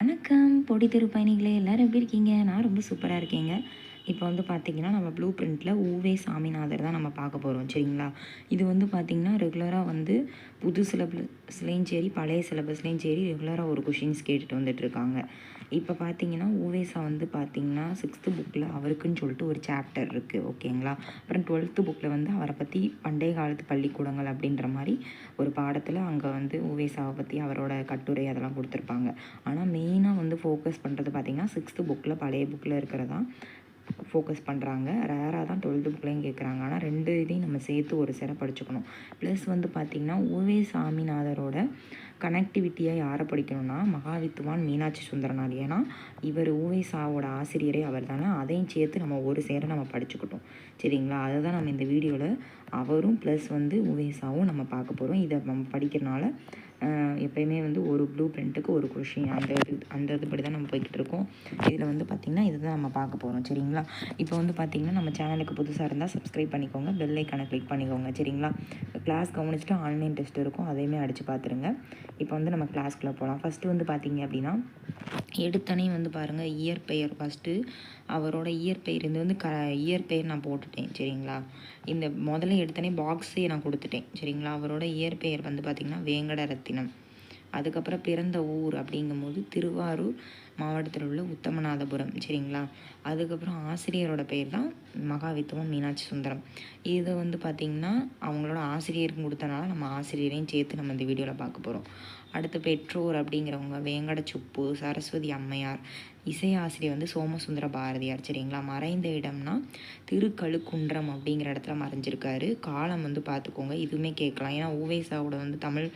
வணக்கம் பொடி தெரு பயணிகளே, எல்லோரும் எப்படி இருக்கீங்க? நான் ரொம்ப சூப்பராக இருக்கேங்க. இப்போ வந்து பார்த்திங்கன்னா நம்ம ப்ளூ பிரிண்ட்டில் ஊவே சாமிநாதர் தான் நம்ம பார்க்க போகிறோம். சரிங்களா? இது வந்து பார்த்திங்கன்னா ரெகுலராக வந்து புது சிலபஸ்லேயும் சரி பழைய சிலபஸ்லேயும் சரி ரெகுலராக ஒரு கொஷின்ஸ் கேட்டுட்டு வந்துட்டுருக்காங்க. இப்போ பார்த்தீங்கன்னா ஊவேசா வந்து பார்த்திங்கன்னா 6th புக்கில் அவருக்குன்னு சொல்லிட்டு ஒரு சாப்டர் இருக்குது. ஓகேங்களா? அப்புறம் 12th புக்கில் வந்து அவரை பற்றி பண்டைய காலத்து பள்ளிக்கூடங்கள் அப்படின்ற மாதிரி ஒரு பாடத்தில் அங்கே வந்து ஊவேசாவை பற்றி அவரோட கட்டுரை அதெல்லாம் கொடுத்துருப்பாங்க. ஆனால் மெயினாக வந்து ஃபோக்கஸ் பண்ணுறது பார்த்திங்கன்னா 6th புக்கில் பழைய புக்கில் இருக்கிறதான் ஃபோக்கஸ் பண்ணுறாங்க. ரேராக தான் 12th புக்லேயும் கேட்குறாங்க. ஆனால் 2 இதையும் நம்ம சேர்த்து ஒரு சேர படிச்சுக்கணும். ப்ளஸ் வந்து பார்த்திங்கன்னா ஊவே சாமிநாதரோட கனெக்டிவிட்டியாக யாரை படிக்கணும்னா மகாவித்துவான் மீனாட்சி சுந்தரனார். ஏன்னா இவர் ஊவேசாவோட ஆசிரியரே அவர் தானே. அதையும் சேர்த்து நம்ம ஒரு சேர நம்ம படிச்சுக்கிட்டோம். சரிங்களா? அதை தான் நம்ம இந்த வீடியோவில் அவரும் ப்ளஸ் வந்து ஊவேசாவும் நம்ம பார்க்க போகிறோம். இதை நம்ம படிக்கிறனால எப்போயுமே வந்து ஒரு ப்ளூ பிரிண்ட்டுக்கு ஒரு கொஷின் அந்த இதுபடி தான் நம்ம போய்கிட்டு இருக்கோம். இதில் வந்து பார்த்திங்கன்னா இதை தான் நம்ம பார்க்க போகிறோம். சரிங்களா? இப்போ வந்து பார்த்திங்கன்னா நம்ம சேனலுக்கு புதுசாக இருந்தால் சப்ஸ்கிரைப் பண்ணிக்கோங்க, பெல் ஐக்கானை கிளிக் பண்ணிக்கோங்க. சரிங்களா? கிளாஸ் கவனிச்சுட்டு ஆன்லைன் டெஸ்ட் இருக்கும், அதையுமே அடித்து பார்த்துருங்க. இப்போ வந்து நம்ம கிளாஸ்க்குள்ளே போகலாம். ஃபஸ்ட்டு வந்து பார்த்திங்க அப்படின்னா எடுத்தனே வந்து பாருங்கள் இயற்பெயர். ஃபஸ்ட்டு அவரோட இயற்பெயர் இது வந்து இயற்பெயர் நான் போட்டுட்டேன். சரிங்களா? இந்த முதல்ல எடுத்தனே பாக்ஸே நான் கொடுத்துட்டேன். சரிங்களா? அவரோட இயற்பெயர் வந்து பார்த்திங்கன்னா வேங்கடரத்தினம். அதுக்கப்புறம் பிறந்த ஊர் அப்படிங்கும்போது திருவாரூர் மாவட்டத்தில் உள்ள உத்தமநாதபுரம். சரிங்களா? அதுக்கப்புறம் ஆசிரியரோட பேர் தான் மகாவித்துவம் மீனாட்சி சுந்தரம். இதை வந்து பார்த்திங்கன்னா அவங்களோட ஆசிரியருக்கு கொடுத்தனால நம்ம ஆசிரியரையும் சேர்த்து நம்ம இந்த வீடியோவில் பார்க்க போகிறோம். அடுத்து பெற்றோர் அப்படிங்கிறவங்க வேங்கடச்சுப்பு, சரஸ்வதி அம்மையார். இசை ஆசிரியர் வந்து சோமசுந்தர பாரதியார். சரிங்களா? மறைந்த இடம்னா திருக்கழுக்குன்றம் அப்படிங்கிற இடத்துல மறைஞ்சிருக்காரு. காலம் வந்து பார்த்துக்கோங்க, இதுவுமே கேட்கலாம். ஏன்னா ஊவேசாவோட வந்து தமிழ்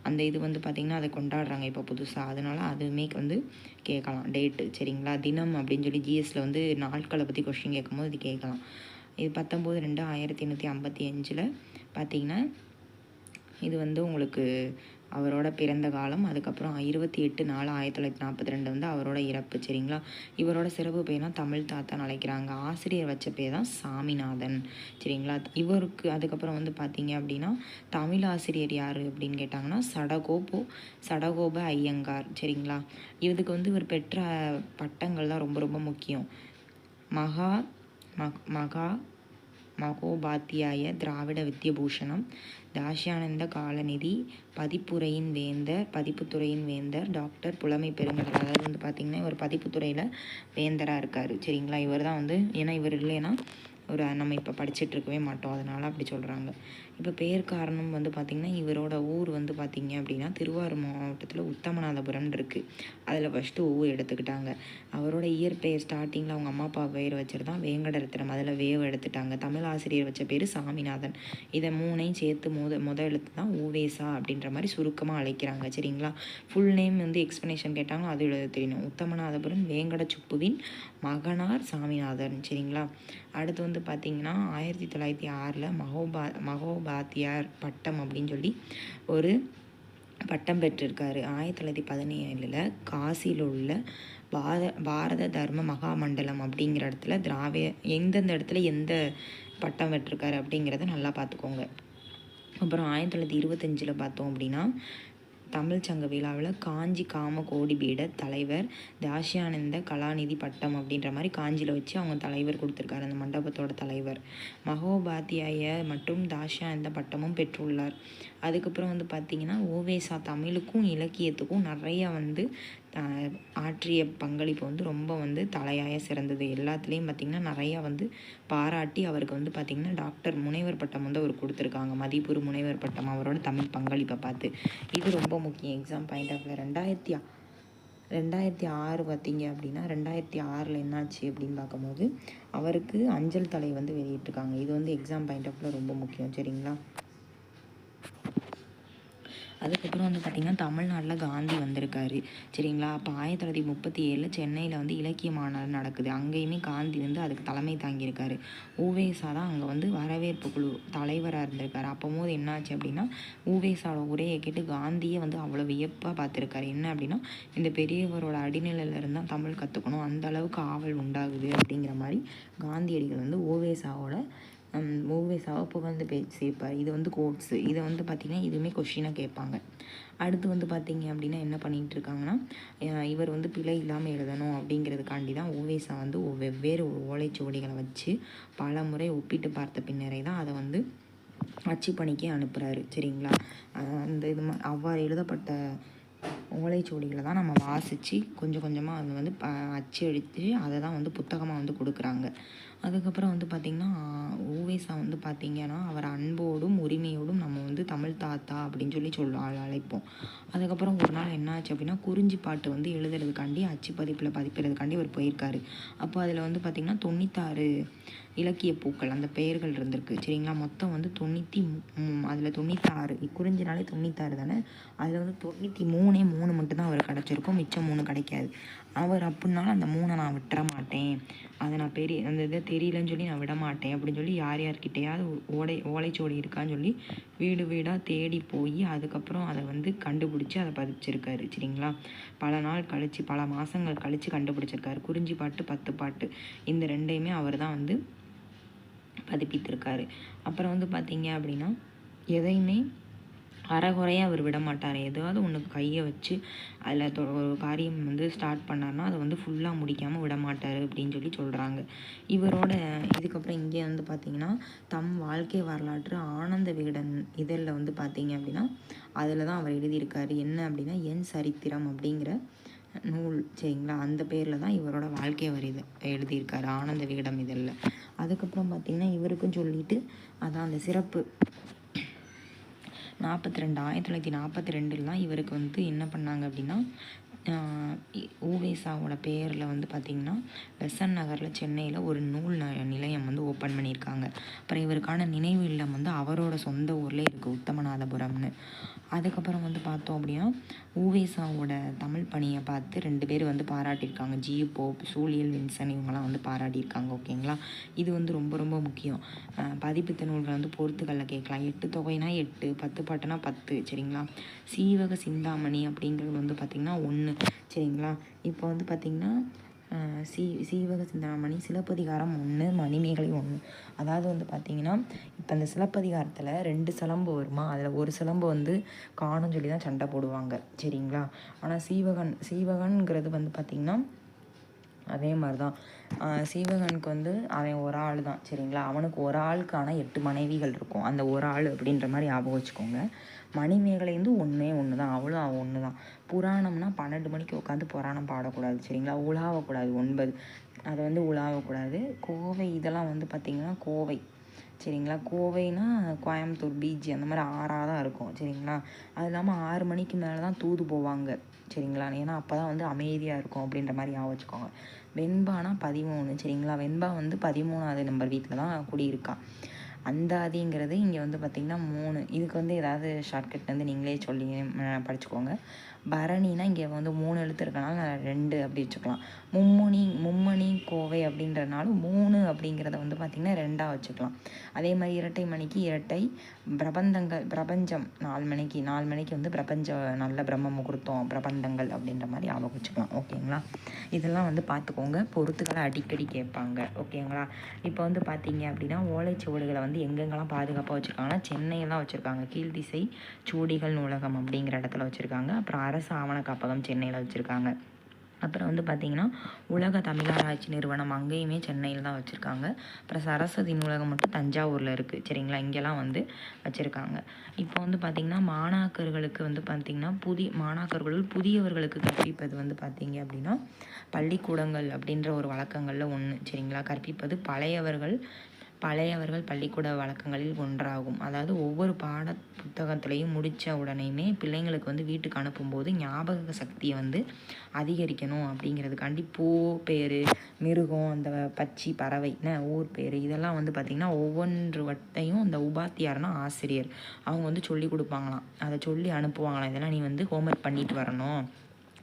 அந்த இது வந்து பார்த்திங்கன்னா அதை கொண்டாடுறாங்க இப்போ புதுசாக, அதனால் அதுவுமே வந்து கேட்கலாம் டேட்டு. சரிங்களா? தினம் அப்படின்னு சொல்லி ஜிஎஸ்சில் வந்து நாட்களை பற்றி கொஸ்டின் கேட்கும்போது இது கேட்கலாம். இது 19/2/1855 பார்த்திங்கன்னா இது வந்து உங்களுக்கு அவரோட பிறந்த காலம். அதுக்கப்புறம் 28/4/1942 வந்து அவரோட இறப்பு. சரிங்களா? இவரோட சிறப்பு பேர்னா தமிழ் தாத்தான்னு அழைக்கிறாங்க. ஆசிரியர் வச்ச பேர் தான் சாமிநாதன். சரிங்களா? இவருக்கு அதுக்கப்புறம் வந்து பார்த்திங்க அப்படின்னா தமிழ் ஆசிரியர் யார் அப்படின்னு கேட்டாங்கன்னா சடகோப ஐயங்கார். சரிங்களா? இதுக்கு வந்து இவர் பெற்ற பட்டங்கள் தான் ரொம்ப ரொம்ப முக்கியம். மகோபாத்தியாய திராவிட வித்யபூஷணம், தாஷ்யானந்த காலநிதி, பதிப்புத்துறையின் வேந்தர், டாக்டர் புலமை பெருங்கடல். அதாவது வந்து பார்த்திங்கன்னா இவர் பதிப்புத்துறையில் வேந்தராக இருக்கார். சரிங்களா? இவர் தான் வந்து ஏன்னா இவர் இல்லைன்னா நம்ம இப்போ படிச்சுட்டு இருக்கவே மாட்டோம், அதனால் அப்படி சொல்கிறாங்க. இப்போ பேர் காரணம் வந்து பார்த்திங்கன்னா இவரோட ஊர் வந்து பார்த்திங்க அப்படின்னா திருவாரூர் மாவட்டத்தில் உத்தமநாதபுரம் இருக்குது. அதில் ஃபஸ்ட்டு ஊர் எடுத்துக்கிட்டாங்க. அவரோட இயற்பெயர் ஸ்டார்டிங்கில் அவங்க அம்மா அப்பா பேர் வச்சுருந்தான் வேங்கடரத்தினம், அதில் வேவ் எடுத்துட்டாங்க. தமிழ் ஆசிரியர் வச்ச பேர் சாமிநாதன். இதை மூணையும் சேர்த்து முத எழுத்து தான் ஊவேசா அப்படின்ற மாதிரி சுருக்கமாக அழைக்கிறாங்க. சரிங்களா? ஃபுல் நேம் வந்து எக்ஸ்ப்ளனேஷன் கேட்டாலும் அது எழுத தெரியணும். உத்தமநாதபுரம் வேங்கடச்சுப்புவின் மகனார் சாமிநாதன். சரிங்களா? அடுத்து வந்து பார்த்திங்கன்னா 1906 மகோபாத்தியார் பட்டம் அப்படின்னு சொல்லி ஒரு பட்டம் பெற்றிருக்காரு. 1917 காசியில் உள்ள பாரத தர்ம மகாமண்டலம் அப்படிங்கிற இடத்துல எந்தெந்த இடத்துல எந்த பட்டம் பெற்றிருக்காரு அப்படிங்கிறத நல்லா பார்த்துக்கோங்க. அப்புறம் 1925 பார்த்தோம் அப்படின்னா தமிழ் சங்க விழாவில் காஞ்சி காமகோடி பீட தலைவர் தாஷ்யானந்த கலாநிதி பட்டம் அப்படின்ற மாதிரி காஞ்சியில் வச்சு அவங்க தலைவர் கொடுத்துருக்காரு, அந்த மண்டபத்தோட தலைவர். மகோபாத்தியாய மற்றும் தாஷ்யானந்த பட்டமும் பெற்றுள்ளார். அதுக்கப்புறம் வந்து பார்த்திங்கன்னா ஓவேசா தமிழுக்கும் இலக்கியத்துக்கும் நிறையா வந்து ஆற்றிய பங்களிப்பு வந்து ரொம்ப வந்து தலையாய சிறந்தது. எல்லாத்துலேயும் பார்த்திங்கன்னா நிறையா வந்து பாராட்டி அவருக்கு வந்து பார்த்திங்கன்னா டாக்டர் முனைவர் பட்டம் வந்து அவர் கொடுத்துருக்காங்க, மதிப்பூர் முனைவர் பட்டம் அவரோட தமிழ் பங்களிப்பை பார்த்து. இது ரொம்ப முக்கியம் எக்ஸாம் பாயிண்ட் ஆஃப் வியூ. 2006 பார்த்திங்க அப்படின்னா 2006 என்னாச்சு அப்படின்னு பார்க்கும்போது அவருக்கு அஞ்சல் தலை வந்து வெளியிட்டிருக்காங்க. இது வந்து எக்ஸாம் பாயிண்ட் ஆஃப் வியூ ரொம்ப முக்கியம். சரிங்களா? அதுக்கப்புறம் வந்து பார்த்திங்கன்னா தமிழ்நாட்டில் காந்தி வந்திருக்காரு. சரிங்களா? அப்போ 1937 சென்னையில் வந்து இலக்கிய மாநாடு நடக்குது. அங்கேயுமே காந்தி வந்து அதுக்கு தலைமை தாங்கியிருக்காரு. ஊவேசா தான் அங்கே வந்து வரவேற்பு குழு தலைவராக இருந்திருக்காரு. அப்போது என்னாச்சு அப்படின்னா ஊவேசாவோட உரையை கேட்டு காந்தியே வந்து அவ்வளோ வியப்பாக பார்த்துருக்காரு. என்ன அப்படின்னா இந்த பெரியவரோட அடிநிலையிலேருந்து தான் தமிழ் கற்றுக்கணும், அந்த அளவுக்கு ஆவல் உண்டாகுது அப்படிங்கிற மாதிரி காந்தியடிகள் வந்து ஊவேசாவோட ஓவேசாவை புகழ்ந்து பேசியிருப்பார். இது வந்து கோட்ஸு. இதை வந்து பார்த்திங்கன்னா இதுவுமே கொஷினாக கேட்பாங்க. அடுத்து வந்து பார்த்திங்க அப்படின்னா என்ன பண்ணிகிட்டு இருக்காங்கன்னா, இவர் வந்து பிழை இல்லாமல் எழுதணும் அப்படிங்கிறதுக்காண்டி தான் ஓவேசா வந்து வெவ்வேறு ஓலைச்சுவடிகளை வச்சு பல முறை ஒப்பிட்டு பார்த்த பின்னரே தான் அதை வந்து அச்சுப்பணிக்கே அனுப்புகிறாரு. சரிங்களா? அந்த அவ்வாறு எழுதப்பட்ட ஓலைச்சுவடிகளை தான் நம்ம வாசித்து கொஞ்சம் கொஞ்சமாக அதை வந்து அச்சு அடித்து அதை தான் வந்து புத்தகமாக வந்து கொடுக்குறாங்க. அதுக்கப்புறம் வந்து பார்த்திங்கன்னா ஓவேசா வந்து பார்த்திங்கன்னா அவர் அன்போடும் உரிமையோடும் நம்ம வந்து தமிழ் தாத்தா அப்படின்னு சொல்லி அழைப்போம். அதுக்கப்புறம் ஒரு நாள் என்ன ஆச்சு அப்படின்னா, குறிஞ்சி பாட்டு வந்து எழுதுறதுக்காண்டி அச்சு பதிப்பிறதுக்காண்டி அவர் போயிருக்காரு. அப்போ அதில் வந்து பார்த்திங்கன்னா 96 இலக்கிய பூக்கள் அந்த பெயர்கள் இருந்திருக்கு. சரிங்களா? மொத்தம் வந்து அதில் 96 குறிஞ்சினாலே 96 தானே. அதில் வந்து 93 மட்டும்தான் அவர் கிடச்சிருக்கும், மிச்சம் 3 கிடைக்காது. அவர் அப்படின்னாலும் அந்த 3 நான் விட்டுற மாட்டேன், அதை நான் அந்த இதை தெரியலன்னு சொல்லி நான் விட மாட்டேன் அப்படின்னு சொல்லி யார்கிட்டையாவது ஓலைச்சுவடி இருக்கான்னு சொல்லி வீடு வீடாக தேடி போய் அதுக்கப்புறம் அதை வந்து கண்டுபிடிச்சி அதை பதிச்சிருக்காரு. சரிங்களா? பல நாள் கழித்து பல மாதங்கள் கழித்து கண்டுபிடிச்சிருக்காரு. குறிஞ்சி பாட்டு 10 பாட்டு இந்த ரெண்டையுமே அவர் தான் வந்து பதிப்பித்திருக்காரு. அப்புறம் வந்து பார்த்திங்க அப்படின்னா எதையுமே அறகுறையாக அவர் விட மாட்டார். ஏதாவது ஒன்று கையை வச்சு அதில் ஒரு காரியம் வந்து ஸ்டார்ட் பண்ணார்னா அதை வந்து ஃபுல்லாக முடிக்காமல் விட மாட்டார் அப்படின்னு சொல்லி சொல்கிறாங்க. இவரோட இதுக்கப்புறம் இங்கே வந்து பார்த்திங்கன்னா தம் வாழ்க்கை வரலாற்று ஆனந்த விகடன் இதழில் வந்து பார்த்திங்க அப்படின்னா அதில் தான் அவர் எழுதியிருக்காரு. என்ன அப்படின்னா என் சரித்திரம் அப்படிங்கிற நூல். சரிங்களா? அந்த பேரில் தான் இவரோட வாழ்க்கை எழுதியிருக்காரு ஆனந்த விகடன் இதழில். அதுக்கப்புறம் பார்த்திங்கன்னா இவருக்கும் சொல்லிட்டு அதான் அந்த சிறப்பு 1942 தான் இவருக்கு வந்து என்ன பண்ணாங்க அப்படின்னா, ஓவேசாவோட பேரில் வந்து பார்த்திங்கன்னா பெசன்ட் நகரில் சென்னையில் ஒரு நூல் நிலையம் வந்து ஓப்பன் பண்ணியிருக்காங்க. அப்புறம் இவருக்கான நினைவு இல்லம் வந்து அவரோட சொந்த ஊரில் இருக்குது, உத்தமநாதபுரம்னு. அதுக்கப்புறம் வந்து பார்த்தோம் அப்படின்னா ஓவேசாவோட தமிழ் பணியை பார்த்து 2 பேர் வந்து பாராட்டியிருக்காங்க. ஜியு போப், சூழியல் வின்சன் இவங்கெல்லாம் வந்து பாராட்டியிருக்காங்க. ஓகேங்களா? இது வந்து ரொம்ப ரொம்ப முக்கியம். பதிப்பித்த நூல்களை வந்து பொறுத்துக்கல்ல கேட்கலாம். 8 தொகைனா 8, 10 பாட்டுனா 10. சரிங்களா? சீவக சிந்தாமணி அப்படிங்கிறது வந்து பார்த்திங்கன்னா 1. சரிங்களா? இப்போ வந்து பார்த்திங்கன்னா சீவக சிந்தாமணி, சிலப்பதிகாரம் 1, மணிமேகலை 1. அதாவது வந்து பார்த்திங்கன்னா இப்போ அந்த சிலப்பதிகாரத்தில் 2 சிலம்பு வருமா, அதில் ஒரு சிலம்பு வந்து காணும்னு சொல்லி தான் சண்டை போடுவாங்க. சரிங்களா? ஆனால் சீவகன்கிறது வந்து பார்த்திங்கன்னா அதே மாதிரி தான். சீவகனுக்கு வந்து அவன் ஒரு ஆள் தான். சரிங்களா? அவனுக்கு ஒரு ஆளுக்கு ஆனால் 8 மனைவிகள் இருக்கும். அந்த ஒரு ஆள் அப்படின்ற மாதிரி ஞாபகம் வச்சுக்கோங்க. மணிமேகலை வந்து ஒன்று தான், அவளும் அவன் ஒன்று தான். புராணம்னா 12 மணிக்கு உட்காந்து புராணம் பாடக்கூடாது. சரிங்களா? உலாவக்கூடாது. 9 அதை வந்து உலாவக்கூடாது. கோவை இதெல்லாம் வந்து பார்த்திங்கன்னா கோவை. சரிங்களா? கோவைனா கோயம்புத்தூர் பீச் அந்த மாதிரி 6ஆக தான் இருக்கும். சரிங்களா? அது இல்லாமல் 6 மணிக்கு மேலே தான் தூது போவாங்க. சரிங்களா? ஏன்னா அப்போ தான் வந்து அமைதியாக இருக்கும் அப்படின்ற மாதிரி ஞாபகம் வச்சுக்கோங்க. வெண்பானா 13. சரிங்களா? வெண்பா வந்து 13வது நம்பர் வீட்டில் தான் குடியிருக்கா. அந்தாதிங்கிறது இங்கே வந்து பார்த்திங்கன்னா 3. இதுக்கு வந்து ஏதாவது ஷார்ட்கட் வந்து நீங்களே சொல்லி படிச்சுக்கோங்க. பரணினா இங்கே வந்து 3 எழுத்து இருக்கனால நான் 2 அப்படி வச்சுக்கலாம். மும்மணி கோவை அப்படின்றனால 3 அப்படிங்கிறத வந்து பார்த்திங்கன்னா 2ஆக வச்சுக்கலாம். அதே மாதிரி இரட்டை மணிக்கு இரட்டை, பிரபஞ்சம் 4 மணிக்கு வந்து நல்ல பிரம்ம முகூர்த்தம் பிரபந்தங்கள் அப்படின்ற மாதிரி ஞாபகம் வச்சுக்கலாம். ஓகேங்களா? இதெல்லாம் வந்து பார்த்துக்கோங்க. பொறுத்துக்களை அடிக்கடி கேட்பாங்க. ஓகேங்களா? இப்போ வந்து பார்த்திங்க அப்படின்னா ஓலைச்சுவடுகளை வந்து எங்கெங்கெல்லாம் பாதுகாப்பாக வச்சுருக்காங்கன்னா சென்னையில் தான் வச்சுருக்காங்க. கீழ்திசை சூடிகள் நூலகம் அப்படிங்கிற இடத்துல வச்சுருக்காங்க. அப்புறம் அரசு ஆவண காப்பகம் சென்னையில் வச்சுருக்காங்க. அப்புறம் வந்து பார்த்திங்கன்னா உலக தமிழாராய்ச்சி நிறுவனம் அங்கேயுமே சென்னையில் தான் வச்சுருக்காங்க. அப்புறம் சரஸ்வதி நூலகம் மட்டும் தஞ்சாவூரில் இருக்குது. சரிங்களா? இங்கெல்லாம் வந்து வச்சுருக்காங்க. இப்போ வந்து பார்த்திங்கன்னா மாணாக்கர்களுக்கு வந்து பார்த்திங்கன்னா மாணாக்கர்களுள் புதியவர்களுக்கு கற்பிப்பது வந்து பார்த்திங்க அப்படின்னா பள்ளிக்கூடங்கள் அப்படின்ற ஒரு வழக்கங்களில் ஒன்று. சரிங்களா? கற்பிப்பது பழையவர்கள் பள்ளிக்கூட வழக்கங்களில் ஒன்றாகும். அதாவது ஒவ்வொரு பாட புத்தகத்துலேயும் முடித்த உடனேயுமே பிள்ளைங்களுக்கு வந்து வீட்டுக்கு அனுப்பும்போது ஞாபக சக்தியை வந்து அதிகரிக்கணும் அப்படிங்கிறதுக்காண்டி பேர், மிருகம், அந்த பச்சி, பறவை, ஊர் பேர் இதெல்லாம் வந்து பார்த்திங்கன்னா ஒவ்வொன்று வட்டையும் அந்த உபாத்தியார்னா ஆசிரியர் அவங்க வந்து சொல்லி கொடுப்பாங்களாம். அதை சொல்லி அனுப்புவாங்களாம். இதெல்லாம் நீ வந்து ஹோம்ஒர்க் பண்ணிட்டு வரணும்,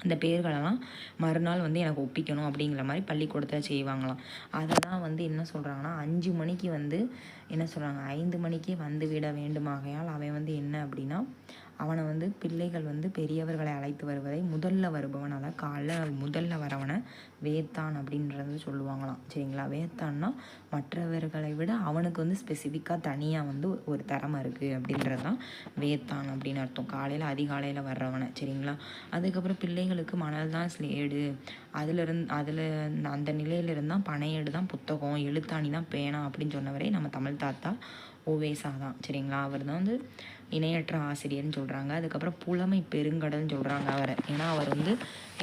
அந்த பேர்களெல்லாம் மறுநாள் வந்து எனக்கு ஒப்பிக்கணும் அப்படிங்கிற மாதிரி பள்ளிக்கூடத்தில் செய்வாங்களாம். அதை தான் வந்து என்ன சொல்கிறாங்கன்னா 5 மணிக்கு வந்து என்ன சொல்கிறாங்க 5 மணிக்கே வந்து விட வேண்டுமாகையால் அவன் வந்து என்ன அப்படின்னா அவனை வந்து பிள்ளைகள் வந்து பெரியவர்களை அழைத்து வருவதை முதல்ல வருபவன், அதான் காலைல முதல்ல வரவனை வேத்தான் அப்படின்றது சொல்லுவாங்களாம். சரிங்களா? வேத்தான்னா மற்றவர்களை விட அவனுக்கு வந்து ஸ்பெசிஃபிக்காக தனியாக வந்து ஒரு திறமை இருக்குது அப்படின்றது தான் வேத்தான் அப்படின்னு அர்த்தம். காலையில் அதிகாலையில் வர்றவனை. சரிங்களா? அதுக்கப்புறம் பிள்ளைகளுக்கு மணல் தான் ஸ்லேடு, அதில் அந்த நிலையிலிருந்து தான் பனையேடு தான் புத்தகம், எழுத்தாணி தான் பேனா அப்படின்னு சொன்னவரே நம்ம தமிழ் தாத்தா ஓவேசா தான். சரிங்களா? அவர் தான் வந்து இணையற்ற ஆசிரியர்னு சொல்கிறாங்க. அதுக்கப்புறம் புலமை பெருங்கடல்னு சொல்கிறாங்க அவரை. ஏன்னா அவர் வந்து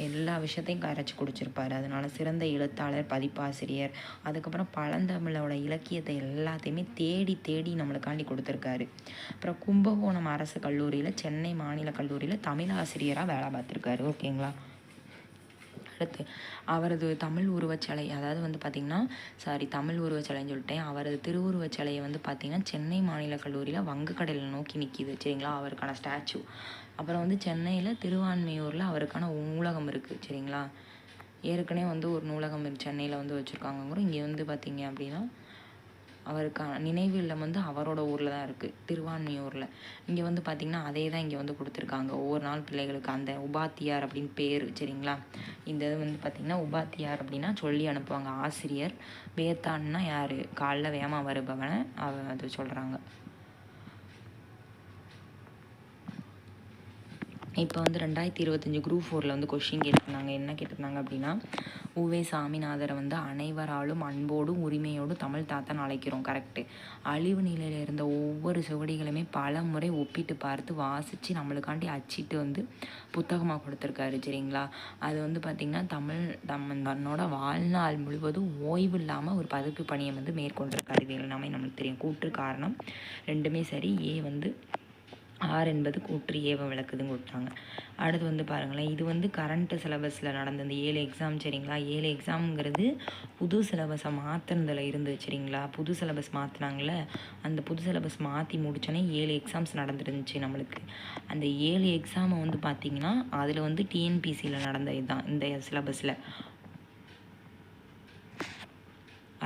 எல்லா விஷயத்தையும் கரைச்சி குடிச்சிருப்பார். அதனால சிறந்த எழுத்தாளர், பதிப்பாசிரியர், அதுக்கப்புறம் பழந்தமிழோட இலக்கியத்தை எல்லாத்தையுமே தேடி தேடி நம்மளுக்காண்டி கொடுத்துருக்காரு. அப்புறம் கும்பகோணம் அரசு கல்லூரியில், சென்னை மாநில கல்லூரியில் தமிழ் ஆசிரியராக வேலை பார்த்துருக்காரு. ஓகேங்களா? அடுத்து அவரது தமிழ் உருவச்சிலை, அதாவது வந்து பார்த்திங்கன்னா தமிழ் உருவச்சிலைன்னு சொல்லிட்டேன். அவரது திருவுருவச்சிலையை வந்து பார்த்திங்கன்னா சென்னை மாநில கல்லூரியில் வங்கக்கடலை நோக்கி நிற்கிது. சரிங்களா? அவருக்கான ஸ்டாச்சு. அப்புறம் வந்து சென்னையில் திருவான்மையூரில் அவருக்கான நூலகம் இருக்குது. சரிங்களா? ஏற்கனவே வந்து ஒரு நூலகம் சென்னையில் வந்து வச்சுருக்காங்க. இங்கே வந்து பார்த்திங்க அப்படின்னா அவருக்கான நினைவு இல்லம் வந்து அவரோட ஊரில் தான் இருக்குது, திருவான்மையூரில். இங்கே வந்து பார்த்திங்கன்னா அதே தான் இங்கே வந்து கொடுத்துருக்காங்க. ஒவ்வொரு நாள் பிள்ளைகளுக்கு அந்த உபாத்தியார் அப்படின்னு பேர். சரிங்களா? இந்த இது வந்து பார்த்திங்கன்னா உபாத்தியார் அப்படின்னா சொல்லி அனுப்புவாங்க ஆசிரியர். வேத்தான்னா யார்? காலைல வேகமாக வருபவனை அது சொல்கிறாங்க. இப்போ வந்து 2025 குரூப் 4 வந்து கொஷின் கேட்டிருந்தாங்க. என்ன கேட்டிருந்தாங்க அப்படின்னா, உவே சாமிநாதரை வந்து அனைவராலும் அன்போடும் உரிமையோடும் தமிழ் தாத்தான்னு அழைக்கிறோம். கரெக்டு. அழிவு நிலையில் இருந்த ஒவ்வொரு சுவடிகளுமே பல முறை ஒப்பிட்டு பார்த்து வாசித்து நம்மளுக்காண்டி அச்சிட்டு வந்து புத்தகமாக கொடுத்துருக்காரு. சரிங்களா? அது வந்து பார்த்திங்கன்னா தன்னோட வாழ்நாள் முழுவதும் ஓய்வு இல்லாமல் ஒரு பதிப்பு பணியை வந்து மேற்கொண்டிருக்காரு. இது எல்லாமே நம்மளுக்கு தெரியும். கூற்று காரணம் ரெண்டுமே சரி. வந்து ஆர் என்பது கூற்று ஏவ விளக்குதுன்னு கொடுத்தாங்க. அடுத்து வந்து பாருங்களேன், இது வந்து கரண்ட்டு சிலபஸில் நடந்த இந்த 7 எக்ஸாம். சரிங்களா? 7 எக்ஸாம்ங்கிறது புது சிலபஸை மாற்றினதில் இருந்து. சரிங்களா? புது சிலபஸ் மாற்றினாங்கள, அந்த புது சிலபஸ் மாற்றி முடித்தோன்னே 7 எக்ஸாம்ஸ் நடந்துருந்துச்சு நம்மளுக்கு. அந்த 7 எக்ஸாமை வந்து பார்த்திங்கன்னா அதில் வந்து டிஎன்பிசியில் நடந்த இதுதான் இந்த சிலபஸில்.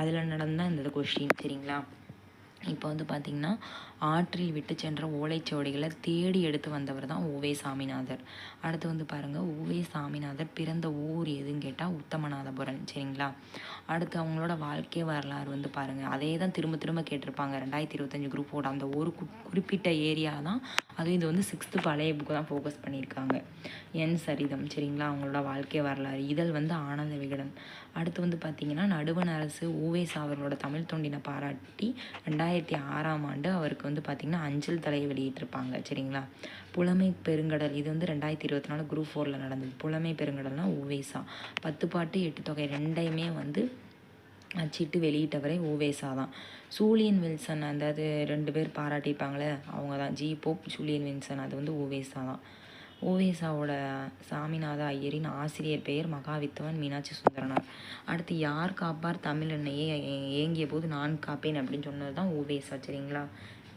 அதில் நடந்தால் இந்த கொஸ்டின். சரிங்களா? இப்போ வந்து பார்த்திங்கன்னா ஆற்றில் விட்டு சென்ற ஓலைச்சுவடிகளை தேடி எடுத்து வந்தவர் தான் உவே சாமிநாதர். அடுத்து வந்து பாருங்கள், உவே சாமிநாதர் பிறந்த ஊர் எதுன்னு கேட்டால் உத்தமநாதபுரம். சரிங்களா? அடுத்து அவங்களோட வாழ்க்கை வரலாறு வந்து பாருங்கள், அதே தான் திரும்ப திரும்ப கேட்டிருப்பாங்க. 2025 குரூப்போட அந்த ஒரு குறிப்பிட்ட ஏரியா தான். அதுவும் இது வந்து 6th பழைய புக்கு தான் ஃபோக்கஸ் பண்ணியிருக்காங்க. என் சரிதம். சரிங்களா? அவங்களோட வாழ்க்கை வரலாறு. இதழ் வந்து ஆனந்த விகடன். அடுத்து வந்து பார்த்திங்கன்னா நடுவண் அரசு உவேசா அவர்களோட தமிழ் தொண்டினை பாராட்டி 2006ஆம் ஆண்டு அவருக்கு வந்து பார்த்திங்கன்னா அஞ்சல் தலையை வெளியிட்டிருப்பாங்க. சரிங்களா? புலமை பெருங்கடல், இது வந்து 2024 குரூப் 4 நடந்தது. புலமை பெருங்கடல்னா உவேசா. 10 பாட்டு 8 தொகை ரெண்டையுமே வந்து அச்சிட்டு வெளியிட்டவரே ஓவேசா தான். சூலியன் வில்சன், அதாவது 2 பேர் பாராட்டியிருப்பாங்களே அவங்க தான். ஜி போப், சூலியன் வில்சன், அது வந்து ஓவேசா தான். ஓவேசாவோட சாமிநாத ஐயரின் ஆசிரியர் பெயர் மகாவித்தவன் மீனாட்சி சுந்தரனார். அடுத்து யார் காப்பார் தமிழ் என்னையே ஏங்கிய போது நான் காப்பேன் அப்படின்னு சொன்னது தான் ஓவேசா. சரிங்களா?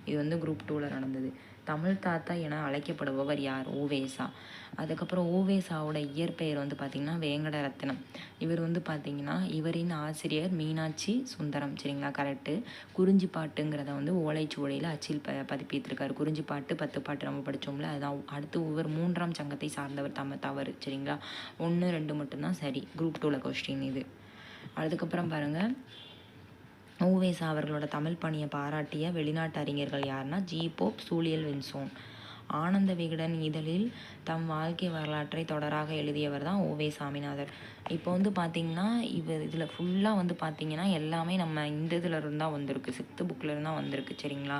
இது வந்து குரூப் 2ல் நடந்தது. தமிழ் தாத்தா என அழைக்கப்படுபவர் யார்? ஓவேசா. அதுக்கப்புறம் ஓவேசாவோட இயற்பெயர் வந்து பார்த்திங்கன்னா வேங்கடரத்னம். இவர் வந்து பார்த்திங்கன்னா இவரின் ஆசிரியர் மீனாட்சி சுந்தரம். சரிங்களா? கரெக்டு. குறிஞ்சி பாட்டுங்கிறத வந்து ஓலைச்சுவடியில் அச்சில் பதிப்பித்திருக்காரு. குறிஞ்சி பாட்டு 10 பாட்டு நம்ம படித்தோம்ல, அதுதான். அடுத்து ஒவ்வொரு 3ஆம் சங்கத்தை சார்ந்தவர் தவறு. சரிங்களா? 1, 2 மட்டும்தான் சரி. குரூப் 2ல் கொஸ்டின் இது. அதுக்கப்புறம் பாருங்கள், உவேசா அவர்களோட தமிழ் பணியை பாராட்டிய வெளிநாட்டு அறிஞர்கள் யாருன்னா ஜி போப், சூலியல் வின்சோன். ஆனந்த விகடன் இதழில் தம் வாழ்க்கை வரலாற்றை தொடராக எழுதியவர் தான் ஓவே சாமிநாதர். இப்போ வந்து பார்த்திங்கன்னா இதில் ஃபுல்லாக வந்து பார்த்திங்கன்னா எல்லாமே நம்ம இந்த இதில் இருந்தால் வந்திருக்கு, 6th புக்கில் இருந்தால் வந்திருக்கு. சரிங்களா?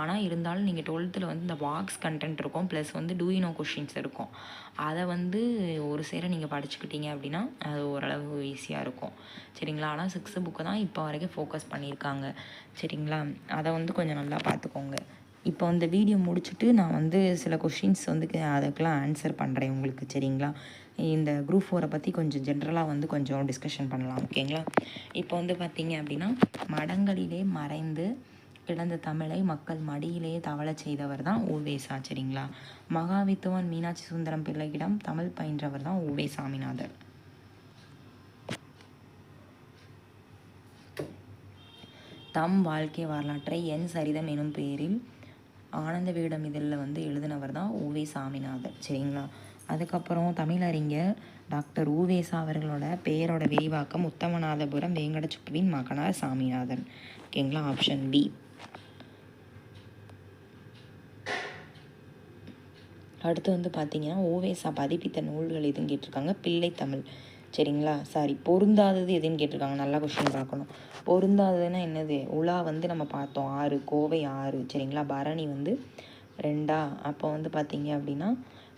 ஆனால் இருந்தாலும் நீங்கள் 12th வந்து இந்த பாக்ஸ் கண்டென்ட் இருக்கும், ப்ளஸ் வந்து டூ யூ நோ கொஷின்ஸ் இருக்கும். அதை வந்து ஒரு சேர நீங்கள் படிச்சுக்கிட்டீங்க அப்படின்னா அது ஓரளவு ஈஸியாக இருக்கும். சரிங்களா? ஆனால் 6th புக்கு தான் இப்போ வரைக்கும் ஃபோக்கஸ் பண்ணியிருக்காங்க. சரிங்களா? அதை வந்து கொஞ்சம் நல்லா பார்த்துக்கோங்க. இப்போ இந்த வீடியோ முடிச்சுட்டு நான் வந்து சில கொஷின்ஸ் வந்து அதுக்கெலாம் ஆன்சர் பண்ணுறேன் உங்களுக்கு. சரிங்களா? இந்த குரூப் 4 பற்றி கொஞ்சம் ஜென்ரலாக வந்து கொஞ்சம் டிஸ்கஷன் பண்ணலாம். ஓகேங்களா? இப்போ வந்து பார்த்திங்க அப்படின்னா மடங்களிலே மறைந்து கிடந்த தமிழை மக்கள் மடியிலேயே தவள செய்தவர் தான் ஓவேசா. சரிங்களா? மகாவித்துவான் மீனாட்சி சுந்தரம் பிள்ளையிடம் தமிழ் பயின்றவர் தான் ஓவே சாமிநாதர். தம் வாழ்க்கை வரலாற்றை என் சரிதம் எனும் பெயரில் ஆனந்த விகடன் இதழில் வந்து எழுதினவர் தான் உவே சாமிநாதன். சரிங்களா. அதுக்கப்புறம் தமிழறிஞர் டாக்டர் உவேசா அவர்களோட பெயரோட விரிவாக்கம் உத்தமநாதபுரம் வேங்கடச்சுப்புவின் மகனார் சாமிநாதன். ஓகேங்களா. Option B. அடுத்து வந்து பார்த்தீங்கன்னா ஓவேசா பதிப்பித்த நூல்கள் எதுன்னு கேட்டிருக்காங்க. பிள்ளைத்தமிழ். சரிங்களா. பொருந்தாதது எதுன்னு கேட்டிருக்காங்க. நல்லா கொஸ்டின் பார்க்கணும். பொருந்தாததுன்னா என்னது? உலா வந்து நம்ம பார்த்தோம் 6, கோவை 6. சரிங்களா. பரணி வந்து 2. அப்போ வந்து பார்த்தீங்க அப்படின்னா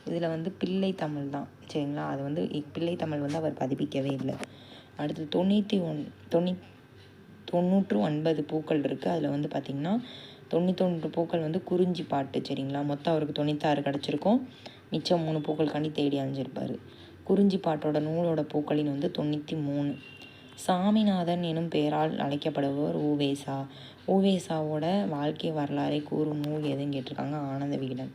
இதில் வந்து பிள்ளைத்தமிழ் தான். சரிங்களா. அது வந்து பிள்ளைத்தமிழ் வந்து அவர் பதிப்பிக்கவே இல்லை. அடுத்து 99 பூக்கள் இருக்குது. அதில் வந்து பார்த்திங்கன்னா 91 பூக்கள் வந்து குறிஞ்சி பாட்டு. சரிங்களா. மொத்தம் அவருக்கு 96 கிடச்சிருக்கும். மிச்சம் 3 பூக்கள் கண்டி தேடி அழிஞ்சிருப்பார். குறிஞ்சி பாட்டோட நூலோட பூக்களின் வந்து 93. சாமிநாதன் எனும் பெயரால் அழைக்கப்படுபவர் உவேசா. உவேசாவோட வாழ்க்கை வரலாறை கூறும் நூல் எதுன்னு கேட்டிருக்காங்க. ஆனந்த விகடன்.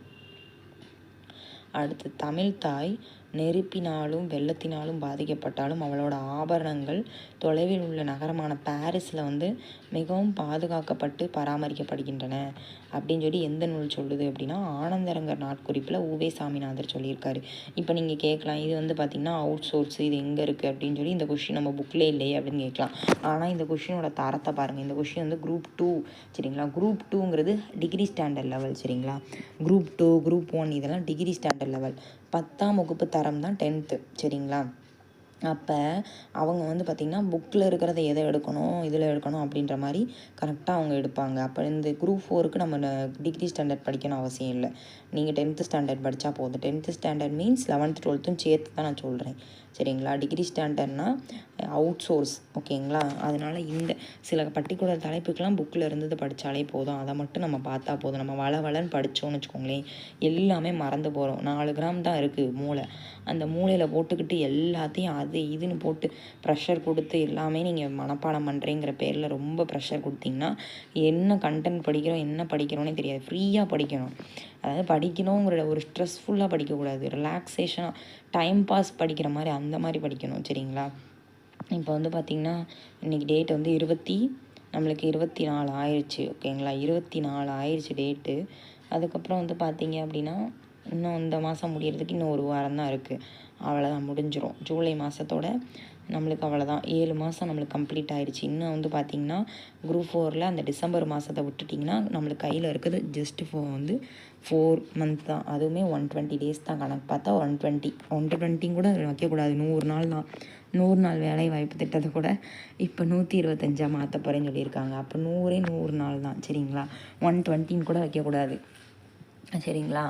அடுத்து தமிழ்தாய் நெருப்பினாலும் வெள்ளத்தினாலும் பாதிக்கப்பட்டாலும் அவளோட ஆபரணங்கள் தொலைவில் உள்ள நகரமான பாரிஸில் வந்து மிகவும் பாதுகாக்கப்பட்டு பராமரிக்கப்படுகின்றன அப்படின்னு சொல்லி எந்த நூல் சொல்லுது அப்படின்னா ஆனந்தரங்கர் நாட்குறிப்பில் உவே சாமிநாதர் சொல்லியிருக்காரு. இப்போ நீங்கள் கேட்கலாம், இது வந்து பார்த்திங்கன்னா அவுட் சோர்ஸ், இது எங்கே இருக்குது அப்படின்னு சொல்லி இந்த கொஷின் நம்ம புக்கில் இல்லையே அப்படின்னு கேட்கலாம். ஆனால் இந்த கொஷினோட தரத்தை பாருங்கள். இந்த கொஷின் வந்து குரூப் 2. சரிங்களா. குரூப் 2ங்கிறது டிகிரி ஸ்டாண்டர்ட் லெவல். சரிங்களா. குரூப் 2, குரூப் 1 இதெல்லாம் டிகிரி ஸ்டாண்டர்ட் லெவல். 10ஆம் வகுப்பு தரம் தான் 10th. சரிங்களா. அப்போ அவங்க வந்து பார்த்திங்கன்னா புக்கில் இருக்கிறத எதை எடுக்கணும், இதில் எடுக்கணும் அப்படின்ற மாதிரி கரெக்டாக அவங்க எடுப்பாங்க. அப்போ இந்த குரூப் 4க்கு நம்ம டிகிரி ஸ்டாண்டர்ட் படிக்கணும் அவசியம் இல்லை. நீங்கள் 10th ஸ்டாண்டர்ட் படித்தா போதும். 10th standard means 11th 12th சேர்த்து தான் நான் சொல்கிறேன். சரிங்களா. டிகிரி ஸ்டாண்டர்ட்னால் அவுட் சோர்ஸ். ஓகேங்களா. அதனால் இந்த சில பர்டிகுலர் தலைப்புக்கெலாம் புக்கில் இருந்தது படித்தாலே போதும். அதை மட்டும் நம்ம பார்த்தா போதும். நம்ம வளன்னு படித்தோன்னு வச்சுக்கோங்களேன், எல்லாமே மறந்து போகிறோம். 4 கிராம் தான் இருக்குது மூளை. அந்த மூளையில் போட்டுக்கிட்டு எல்லாத்தையும் அது இதுன்னு போட்டு ப்ரெஷர் கொடுத்து எல்லாமே நீங்கள் மனப்பாடம் பண்ணுறேங்கிற பேரில் ரொம்ப ப்ரெஷர் கொடுத்தீங்கன்னா என்ன கண்டென்ட் படிக்கிறோம் என்ன படிக்கிறோன்னே தெரியாது. ஃப்ரீயாக படிக்கணும். அதாவது படிக்கணுங்கிற ஒரு ஸ்ட்ரெஸ்ஃபுல்லாக படிக்கக்கூடாது. ரிலாக்ஸேஷனாக டைம் பாஸ் படிக்கிற மாதிரி அந்த மாதிரி படிக்கணும். சரிங்களா. இப்போ வந்து பார்த்திங்கன்னா இன்றைக்கி டேட் வந்து 24 ஆயிடுச்சு. ஓகேங்களா. 24 ஆயிடுச்சு டேட்டு. அதுக்கப்புறம் வந்து பார்த்திங்க அப்படின்னா இன்னும் இந்த மாதம் முடியறதுக்கு இன்னும் 1 வாரம் தான் இருக்குது. அவ்வளோதான், முடிஞ்சிடும். ஜூலை மாதத்தோட நம்மளுக்கு அவ்வளோதான் 7 மாதம் நம்மளுக்கு கம்ப்ளீட் ஆகிடுச்சு. இன்னும் வந்து பார்த்திங்கன்னா குரூப் 4ல் அந்த டிசம்பர் மாதத்தை விட்டுட்டிங்கன்னா நம்மளுக்கு கையில் இருக்குது ஜஸ்ட்டு வந்து 4 months தான். அதுவுமே 120 days தான். கணக்கு பார்த்தா 120 கூட வைக்கக்கூடாது. 100 நாள் தான். 100 நாள் வேலை வாய்ப்பு திட்டத்தை கூட இப்போ 125 மாற்ற போகிறேன்னு சொல்லியிருக்காங்க. அப்போ 100 நாள் தான். சரிங்களா. 120 கூட வைக்கக்கூடாது. சரிங்களா.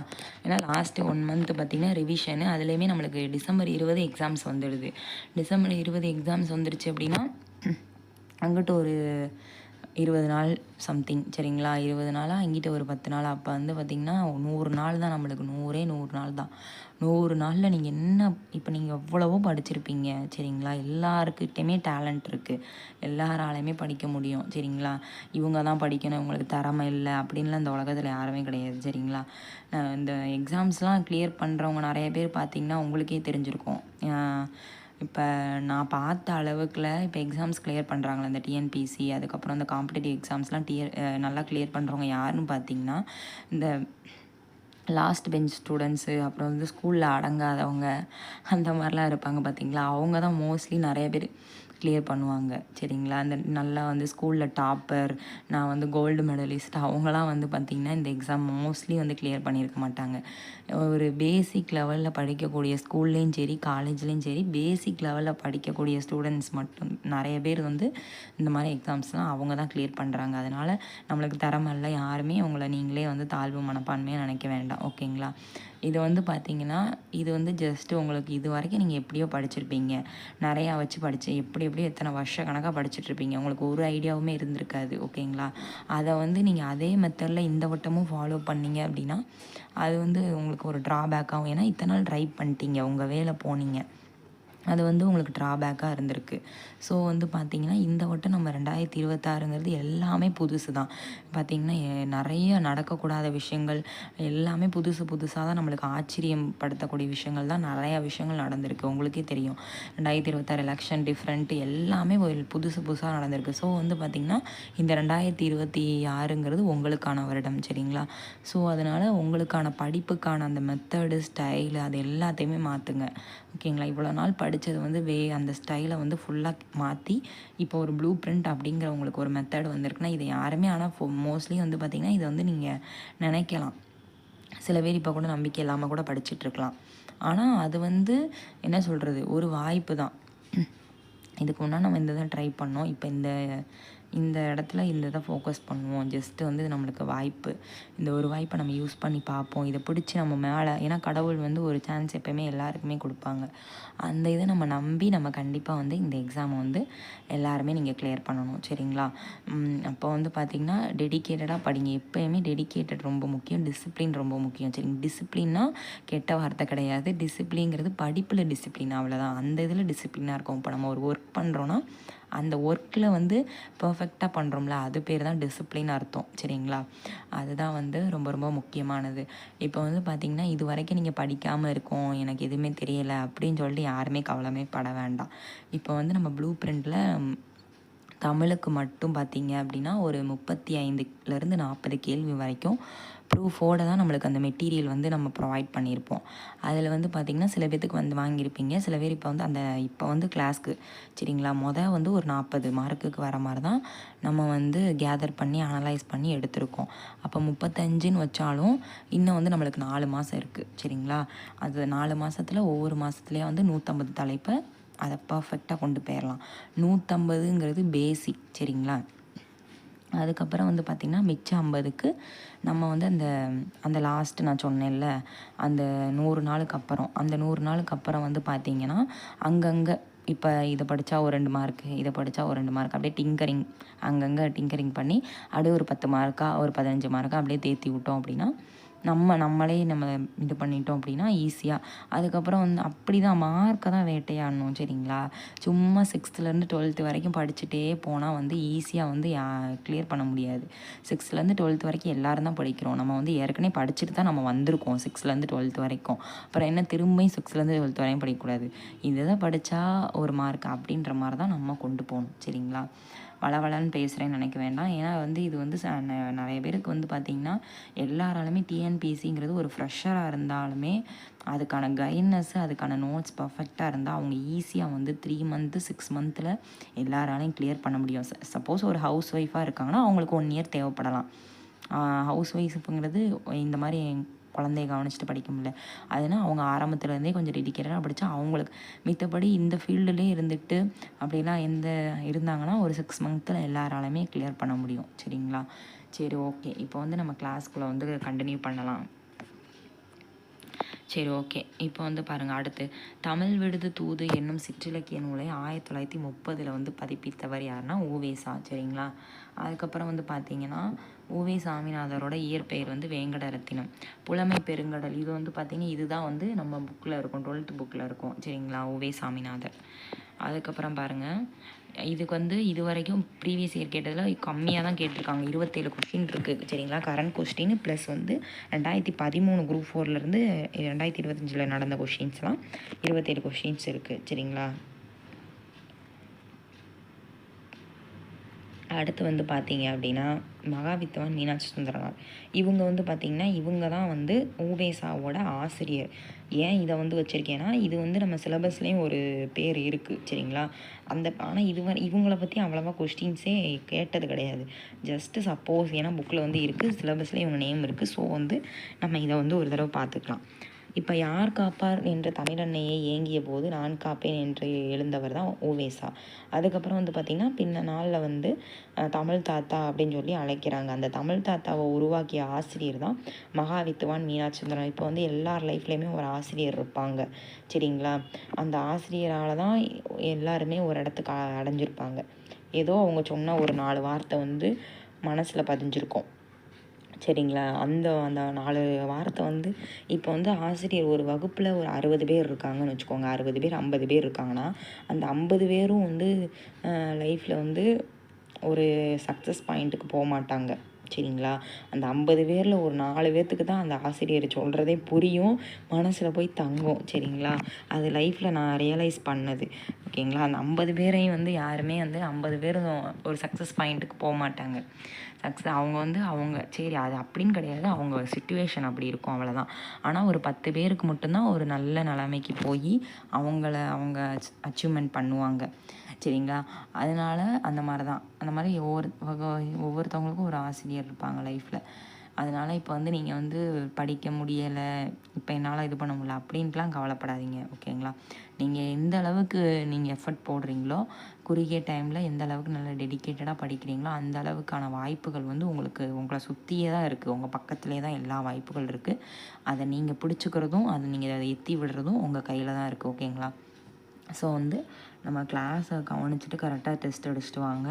ஏன்னா லாஸ்ட்டு 1 month பார்த்திங்கன்னா ரிவிஷனு. அதுலேயுமே நம்மளுக்கு டிசம்பர் 20 எக்ஸாம்ஸ் வந்துடுது. டிசம்பர் 20 எக்ஸாம்ஸ் வந்துடுச்சு அப்படின்னா அங்கிட்ட ஒரு 20 நாள் சம்திங். சரிங்களா. 20 நாளாக இங்கிட்ட ஒரு 10 நாள். அப்போ வந்து பார்த்திங்கன்னா 100 நாள் தான் நம்மளுக்கு. 100 நாள் தான். 100 நாளில் நீங்கள் என்ன இப்போ நீங்கள் எவ்வளவோ படிச்சிருப்பீங்க. சரிங்களா. எல்லாருக்கிட்டையுமே டேலண்ட் இருக்குது. எல்லாராலையுமே படிக்க முடியும். சரிங்களா. இவங்க தான் படிக்கணும், இவங்களுக்கு திறமை இல்லை அப்படின்லாம் இந்த உலகத்தில் யாருமே கிடையாது. சரிங்களா. இந்த எக்ஸாம்ஸ்லாம் கிளியர் பண்ணுறவங்க நிறைய பேர் பார்த்திங்கன்னா உங்களுக்கே தெரிஞ்சிருக்கும். இப்போ நான் பார்த்த அளவுக்குல இப்போ எக்ஸாம்ஸ் கிளியர் பண்ணுறாங்களே இந்த டிஎன்பிசி, அதுக்கப்புறம் இந்த காம்படிட்டிவ் எக்ஸாம்ஸ்லாம் நல்லா கிளியர் பண்ணுறவங்க யாருன்னு பார்த்திங்கன்னா இந்த லாஸ்ட் பெஞ்ச் ஸ்டூடெண்ட்ஸு, அப்புறம் வந்து ஸ்கூலில் அடங்காதவங்க அந்த மாதிரிலாம் இருப்பாங்க பார்த்திங்களா. அவங்க தான் மோஸ்ட்லி நிறைய பேர் கிளியர் பண்ணுவாங்க. சரிங்களா. அந்த நல்லா வந்து ஸ்கூலில் டாப்பர், நான் வந்து கோல்டு மெடலிஸ்ட், அவங்களாம் வந்து பார்த்திங்கன்னா இந்த எக்ஸாம் மோஸ்ட்லி வந்து கிளியர் பண்ணியிருக்க மாட்டாங்க. ஒரு பேசிக் லெவலில் படிக்கக்கூடிய ஸ்கூல்லேயும் சரி காலேஜ்லேயும் சரி பேசிக் லெவலில் படிக்கக்கூடிய ஸ்டூடெண்ட்ஸ் மட்டும் நிறைய பேர் வந்து இந்த மாதிரி எக்ஸாம்ஸ்லாம் அவங்க தான் கிளியர் பண்ணுறாங்க. அதனால் நம்மளுக்கு திறமையில்ல யாருமே உங்களை நீங்களே வந்து தாழ்வு மனப்பான்மையாக நினைக்க வேண்டாம். ஓகேங்களா. இது வந்து பார்த்திங்கன்னா இது வந்து ஜஸ்ட்டு உங்களுக்கு இது வரைக்கும் நீங்கள் எப்படியோ படிச்சிருப்பீங்க, நிறையா வச்சு படித்து எப்படியோ எத்தனை வருஷ கணக்காக படிச்சுட்ருப்பீங்க. உங்களுக்கு ஒரு ஐடியாவுமே இருந்திருக்காது. ஓகேங்களா. அதை வந்து நீங்கள் அதே மெத்தடில் இந்த வட்டமும் ஃபாலோ பண்ணிங்க அப்படின்னா அது வந்து உங்களுக்கு ஒரு ட்ராபேக்காகும். ஏன்னா இத்தனை நாள் ட்ரை பண்ணிட்டீங்க, உங்கள் வேலை போனீங்க. அது வந்து உங்களுக்கு ட்ராபேக்காக இருந்திருக்கு. ஸோ வந்து பார்த்திங்கன்னா இந்த வட்டம் நம்ம 2026ங்கிறது எல்லாமே புதுசு தான். பார்த்திங்கன்னா நிறைய நடக்கக்கூடாத விஷயங்கள் எல்லாமே புதுசு புதுசாக தான், நம்மளுக்கு ஆச்சரியம் படுத்தக்கூடிய விஷயங்கள் தான் நிறையா விஷயங்கள் நடந்திருக்கு. உங்களுக்கே தெரியும் 2026 எலெக்ஷன் டிஃப்ரெண்ட் எல்லாமே புதுசு புதுசாக நடந்திருக்கு. ஸோ வந்து பார்த்திங்கன்னா இந்த 2026ங்கிறது உங்களுக்கான வருடம், சரிங்களா? ஸோ அதனால் உங்களுக்கான படிப்புக்கான அந்த மெத்தடு ஸ்டைலு அது எல்லாத்தையுமே மாற்றுங்க, ஓகேங்களா? இவ்வளோ நாள் படித்தது வந்து அந்த ஸ்டைலை வந்து ஃபுல்லாக மாற்றி இப்போ ஒரு ப்ளூ பிரிண்ட் அப்படிங்கிற உங்களுக்கு ஒரு மெத்தட் வந்திருக்குன்னா இதை யாருமே, ஆனால் மோஸ்ட்லி வந்து பார்த்திங்கன்னா இதை வந்து நீங்கள் நினைக்கலாம், சில பேர் இப்போ கூட நம்பிக்கை இல்லாமல் கூட படிச்சுட்ருக்கலாம். ஆனால் அது வந்து என்ன சொல்கிறது, ஒரு வாய்ப்பு தான். இதுக்கு முன்னாடி நம்ம இந்த தான் ட்ரை பண்ணோம், இப்போ இந்த இடத்துல இந்த இதை ஃபோக்கஸ் பண்ணுவோம். ஜஸ்ட்டு வந்து நம்மளுக்கு வாய்ப்பு, இந்த ஒரு வாய்ப்பை நம்ம யூஸ் பண்ணி பார்ப்போம், இதை பிடிச்சி நம்ம மேலே, ஏன்னா கடவுள் வந்து ஒரு சான்ஸ் எப்போயுமே எல்லாருக்குமே கொடுப்பாங்க. அந்த இதை நம்ம நம்பி நம்ம கண்டிப்பாக வந்து இந்த எக்ஸாமை வந்து எல்லாருமே நீங்கள் கிளியர் பண்ணணும், சரிங்களா? அப்போ வந்து பார்த்திங்கன்னா டெடிக்கேட்டடாக படிங்க. எப்போயுமே டெடிக்கேட்டட் ரொம்ப முக்கியம், டிசிப்ளின் ரொம்ப முக்கியம், சரிங்க? டிசிப்ளின்னா கெட்ட வார்த்தை கிடையாது. டிசிப்ளின்ங்கிறது படிப்பில் டிசிப்ளின், அவ்வளோதான். அந்த இதில் டிசிப்ளினாக இருக்கும். இப்போ நம்ம ஒரு ஒர்க் பண்ணுறோன்னா அந்த ஒர்க்கில் வந்து பர்ஃபெக்டாக பண்ணுறோம்ல, அது பேர் தான் டிசிப்ளின் அர்த்தம், சரிங்களா? அதுதான் வந்து ரொம்ப ரொம்ப முக்கியமானது. இப்போ வந்து பார்த்திங்கன்னா இது வரைக்கும் நீங்கள் படிக்காமல் இருக்கோம், எனக்கு எதுவுமே தெரியலை அப்படின்னு சொல்லிட்டு யாருமே கவலைமே பட வேண்டாம். இப்போ வந்து நம்ம ப்ளூ பிரிண்டில் தமிழுக்கு மட்டும் பார்த்திங்க அப்படின்னா ஒரு 35லேருந்து 40 கேள்வி வரைக்கும் ப்ரூஃபோடு தான் நம்மளுக்கு அந்த மெட்டீரியல் வந்து நம்ம ப்ரொவைட் பண்ணியிருப்போம். அதில் வந்து பார்த்திங்கன்னா சில பேர்த்துக்கு வந்து வாங்கியிருப்பீங்க, சில பேர் இப்போ வந்து கிளாஸ்க்கு, சரிங்களா, வந்து ஒரு 40 மார்க்குக்கு வர மாதிரி தான் நம்ம வந்து கேதர் பண்ணி அனலைஸ் பண்ணி எடுத்திருக்கோம். அப்போ 35ன்னு வச்சாலும் இன்னும் வந்து நம்மளுக்கு 4 மாதம் இருக்குது, சரிங்களா? அது 4 மாதத்தில் ஒவ்வொரு மாதத்துலேயே வந்து 150 தலைப்பை அதை பர்ஃபெக்டாக கொண்டு போயிடலாம். 150ங்கிறது பேசிக், சரிங்களா? அதுக்கப்புறம் வந்து பார்த்திங்கன்னா மிச்சம் 50க்கு நம்ம வந்து அந்த லாஸ்ட்டு நான் சொன்னேன்ல, அந்த 100 நாளுக்கு அப்புறம், அந்த 100 நாளுக்கு அப்புறம் வந்து பார்த்திங்கன்னா அங்கங்கே இப்போ இதை படித்தா ஒரு 2 மார்க்கு, இதை படித்தா ஒரு 2 மார்க், அப்படியே டிங்கரிங் அங்கங்கே டிங்கரிங் பண்ணி அப்படியே ஒரு 10 மார்க்கா ஒரு 15 மார்க்கா அப்படியே தேற்றி விட்டோம் அப்படின்னா நம்மளே இது பண்ணிட்டோம் அப்படின்னா ஈஸியாக. அதுக்கப்புறம் வந்து அப்படி தான் மார்க்கை தான் வேட்டையாடணும், சரிங்களா? சும்மா 6th-லேருந்து 12th வரைக்கும் படிச்சுட்டே போனால் வந்து ஈஸியாக வந்து கிளியர் பண்ண முடியாது. 6th-லேருந்து 12th வரைக்கும் எல்லோரும் தான் படிக்கிறோம். நம்ம வந்து ஏற்கனவே படிச்சுட்டு தான் நம்ம வந்திருக்கோம் 6th-லேருந்து 12th வரைக்கும். அப்புறம் என்ன திரும்பியும் 6th-லேருந்து 12th வரையும் படிக்கக்கூடாது, இதை தான் படித்தா ஒரு மார்க் அப்படின்ற மாதிரி தான் நம்ம கொண்டு போகணும், சரிங்களா? வளவளன்னு பேசுகிறேன்னு நினைக்க வேண்டாம். ஏன்னா வந்து இது வந்து நிறைய பேருக்கு வந்து பார்த்திங்கன்னா எல்லாராலுமே டிஎன்பிஎஸ்சிங்கிறது ஒரு ஃப்ரெஷராக இருந்தாலுமே அதுக்கான கைட்னஸ்ஸு அதுக்கான நோட்ஸ் பர்ஃபெக்டாக இருந்தால் அவங்க ஈஸியாக வந்து 3 மந்த்து 6 மந்த்தில் எல்லாராலையும் கிளியர் பண்ண முடியும். சப்போஸ் ஒரு ஹவுஸ் ஒய்ஃபாக இருக்காங்கன்னா அவங்களுக்கு 1 இயர் தேவைப்படலாம். ஹவுஸ் ஒய்ஃபுங்கிறது இந்த மாதிரி குழந்தைய கவனிச்சுட்டு படிக்க முடியல, அதனால் அவங்க ஆரம்பத்துலேருந்தே கொஞ்சம் டெடிக்கேட்டடாக படித்தா அவங்களுக்கு மித்தபடி இந்த ஃபீல்டுலே இருந்துட்டு அப்படிலாம் இருந்தாங்கன்னா ஒரு 6 மந்த்தில் எல்லாராலுமே கிளியர் பண்ண முடியும், சரிங்களா? சரி, ஓகே. இப்போ வந்து நம்ம கிளாஸ்க்குள்ளே வந்து கண்டினியூ பண்ணலாம். சரி, ஓகே. இப்போ வந்து பாருங்கள், அடுத்து தமிழ் விடுது தூது என்னும் சிற்றிலக்கிய நூலை 1930 வந்து பதிப்பித்தவர் யாருன்னா ஊவேசா, சரிங்களா? அதுக்கப்புறம் வந்து பார்த்திங்கன்னா உவே சாமிநாதரோட இயற்பெயர் வந்து வேங்கடரத்தினம். புலமை பெருங்கடல் இது வந்து பார்த்திங்கன்னா இதுதான் வந்து நம்ம புக்கில் இருக்கும், 12th புக்கில் இருக்கும், சரிங்களா? உவே சாமிநாதர். அதுக்கப்புறம் பாருங்கள், இதுக்கு வந்து இது வரைக்கும் ப்ரீவியஸ் இயர் கேட்டதில் கம்மியாக தான் கேட்டிருக்காங்க, 27 கொஸ்டின் இருக்குது, சரிங்களா? கரண்ட் கொஸ்டின் ப்ளஸ் வந்து 2013 குரூப் 4லேருந்து 2025 நடந்த கொஷின்ஸ்லாம் 27 கொஷின்ஸ் இருக்குது, சரிங்களா? அடுத்து வந்து பார்த்திங்க அப்படின்னா மகாவித்வான் மீனாட்சி சுந்தரனார். இவங்க வந்து பார்த்திங்கன்னா இவங்க தான் வந்து ஊவேசாவோட ஆசிரியர். ஏன் இதை வந்து வச்சுருக்கேன்னா இது வந்து நம்ம சிலபஸ்லேயும் ஒரு பேர் இருக்குது, சரிங்களா? ஆனால் இவங்கள பற்றி அவ்வளோவா கொஸ்டின்ஸே கேட்டது கிடையாது. ஜஸ்ட்டு சப்போஸ் ஏன்னா புக்கில் வந்து இருக்குது, சிலபஸில் இவங்க நேம் இருக்குது. ஸோ வந்து நம்ம இதை வந்து ஒரு தடவை பார்த்துக்கலாம். இப்போ யார் காப்பார் என்ற தமிழன்னையை ஏங்கிய போது நான் காப்பேன் என்று எழுந்தவர் தான் ஊவேசா. அதுக்கப்புறம் வந்து பார்த்திங்கன்னா பின்ன நாளில் வந்து தமிழ் தாத்தா அப்படின்னு சொல்லி அழைக்கிறாங்க. அந்த தமிழ் தாத்தாவை உருவாக்கிய ஆசிரியர் தான் மகாவித்வான் மீனாட்சி சுந்தரம். இப்போ வந்து எல்லார் லைஃப்லேயுமே ஒரு ஆசிரியர் இருப்பாங்க, சரிங்களா? அந்த ஆசிரியரால் தான் எல்லாருமே ஒரு இடத்துக்கு அடைஞ்சிருப்பாங்க. ஏதோ அவங்க சொன்ன ஒரு 4 வார்த்தை வந்து மனசில் பதிஞ்சிருக்கும், சரிங்களா? அந்த அந்த 4 வாரத்தை வந்து இப்போ வந்து ஆசிரியர் ஒரு வகுப்பில் ஒரு 60 பேர் இருக்காங்கன்னு வச்சுக்கோங்க. 60 பேர் 50 பேர் இருக்காங்கன்னா, அந்த 50 பேரும் வந்து லைஃப்பில் வந்து ஒரு சக்ஸஸ் பாயிண்ட்டுக்கு போகமாட்டாங்க. சரிங்களா? அந்த 50 பேரில் ஒரு 4 பேர்த்துக்கு தான் அந்த ஆசிரியர் சொல்கிறதே புரியும், மனசில் போய் தங்கும். சரிங்களா? அது லைஃப்பில் நான் ரியலைஸ் பண்ணது. ஓகேங்களா? அந்த 50 பேரையும் வந்து யாருமே வந்து 50 பேரும் ஒரு சக்ஸஸ் பாயிண்ட்டுக்கு போக மாட்டாங்க. அவங்க வந்து அவங்க சரி அது அப்படின்னு கிடையாது, அவங்க சிச்சுவேஷன் அப்படி இருக்கும், அவ்வளோதான். ஆனால் ஒரு 10 பேருக்கு மட்டும்தான் ஒரு நல்ல நிலைமைக்கு போய் அவங்க அச்சீவ்மெண்ட் பண்ணுவாங்க. சரிங்களா? அதனால் அந்த மாதிரி தான், அந்த மாதிரி ஒவ்வொருத்தவங்களுக்கும் ஒரு ஆசிரியர் இருப்பாங்க லைஃப்பில். அதனால் இப்போ வந்து நீங்கள் வந்து படிக்க முடியலை, இப்போ என்னால் இது பண்ண முடியல அப்படின்ட்டுலாம் கவலைப்படாதீங்க. ஓகேங்களா? நீங்கள் எந்த அளவுக்கு நீங்கள் எஃபர்ட் போடுறீங்களோ, குறுகிய டைமில் எந்த அளவுக்கு நல்லா டெடிக்கேட்டடாக படிக்கிறீங்களோ அந்த அளவுக்கான வாய்ப்புகள் வந்து உங்களை சுற்றியே தான் இருக்குது. உங்கள் பக்கத்துலேயே தான் எல்லா வாய்ப்புகள் இருக்குது. அதை நீங்கள் பிடிச்சிக்கிறதும் அதை நீங்கள் அதை எத்தி விடுறதும் உங்கள் கையில் தான் இருக்குது. ஓகேங்களா? ஸோ வந்து நம்ம கிளாஸை கவனிச்சுட்டு கரெக்டாக டெஸ்ட் அடிச்சுட்டு வாங்க.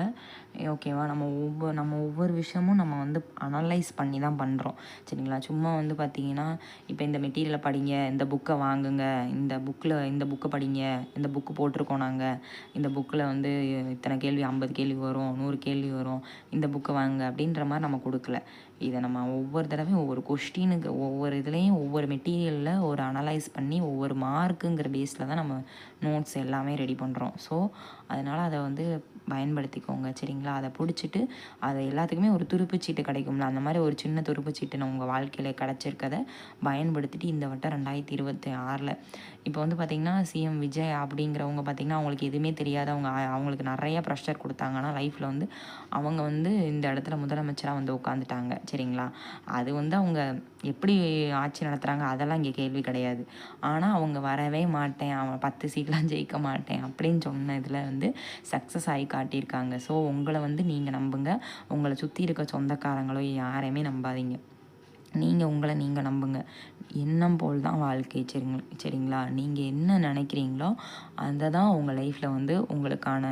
ஓகேவா? நம்ம ஒவ்வொரு விஷயமும் நம்ம வந்து அனலைஸ் பண்ணி தான் பண்ணுறோம். சரிங்களா? சும்மா வந்து பார்த்திங்கன்னா, இப்போ இந்த மெட்டீரியலை படிங்க, இந்த புக்கை வாங்குங்க, இந்த புக்கை படிங்க, இந்த புக்கு போட்டிருக்கோம் நாங்கள், இந்த புக்கில் வந்து இத்தனை கேள்வி 50 கேள்வி வரும், 100 கேள்வி வரும், இந்த புக்கை வாங்க அப்படின்ற மாதிரி நம்ம கொடுக்கல. இதை நம்ம ஒவ்வொரு தடவையும் ஒவ்வொரு கொஸ்டினுக்கு ஒவ்வொரு இதுலேயும் ஒவ்வொரு மெட்டீரியலில் ஒரு அனலைஸ் பண்ணி ஒவ்வொரு மார்க்குங்கிற பேஸில் தான் நம்ம நோட்ஸ் எல்லாமே ரெடி பண்ணுறோம். ஸோ அதனால் அதை வந்து பயன்படுத்திக்கோங்க. சரிங்களா? அதை பிடிச்சிட்டு அதை எல்லாத்துக்குமே ஒரு துருப்புச்சீட்டு கிடைக்கும்ல, அந்த மாதிரி ஒரு சின்ன துருப்புச்சீட்டு நான் உங்கள் வாழ்க்கையில் கிடச்சிருக்கதை பயன்படுத்திட்டு இந்த வட்டம் 2026 இப்போ வந்து பார்த்திங்கன்னா சிஎம் விஜய் அப்படிங்கிறவங்க பார்த்திங்கன்னா அவங்களுக்கு எதுவுமே தெரியாது, அவங்களுக்கு நிறைய ப்ரெஷர் கொடுத்தாங்கன்னா லைஃப்பில் வந்து அவங்க வந்து இந்த இடத்துல முதலமைச்சராக வந்து உட்காந்துட்டாங்க. சரிங்களா? அது வந்து அவங்க எப்படி ஆட்சி நடத்துகிறாங்க அதெல்லாம் இங்கே கேள்வி கிடையாது. ஆனால் அவங்க வரவே மாட்டேன், அவன் 10 சீட்லாம் ஜெயிக்க மாட்டேன் அப்படின்னு சொன்ன இதில் வந்து சக்ஸஸ் ஆகி காட்டியிருக்காங்க. ஸோ உங்களை வந்து நீங்கள் நம்புங்க, உங்களை சுற்றி இருக்க சொந்தக்காரங்களோ யாரையுமே நம்பாதீங்க. உங்களை நீங்கள் நம்புங்க. எண்ணம் போல் தான் வாழ்க்கை. சரிங்களா? நீங்கள் என்ன நினைக்கிறீங்களோ அதை தான் உங்கள் லைஃப்பில் வந்து உங்களுக்கான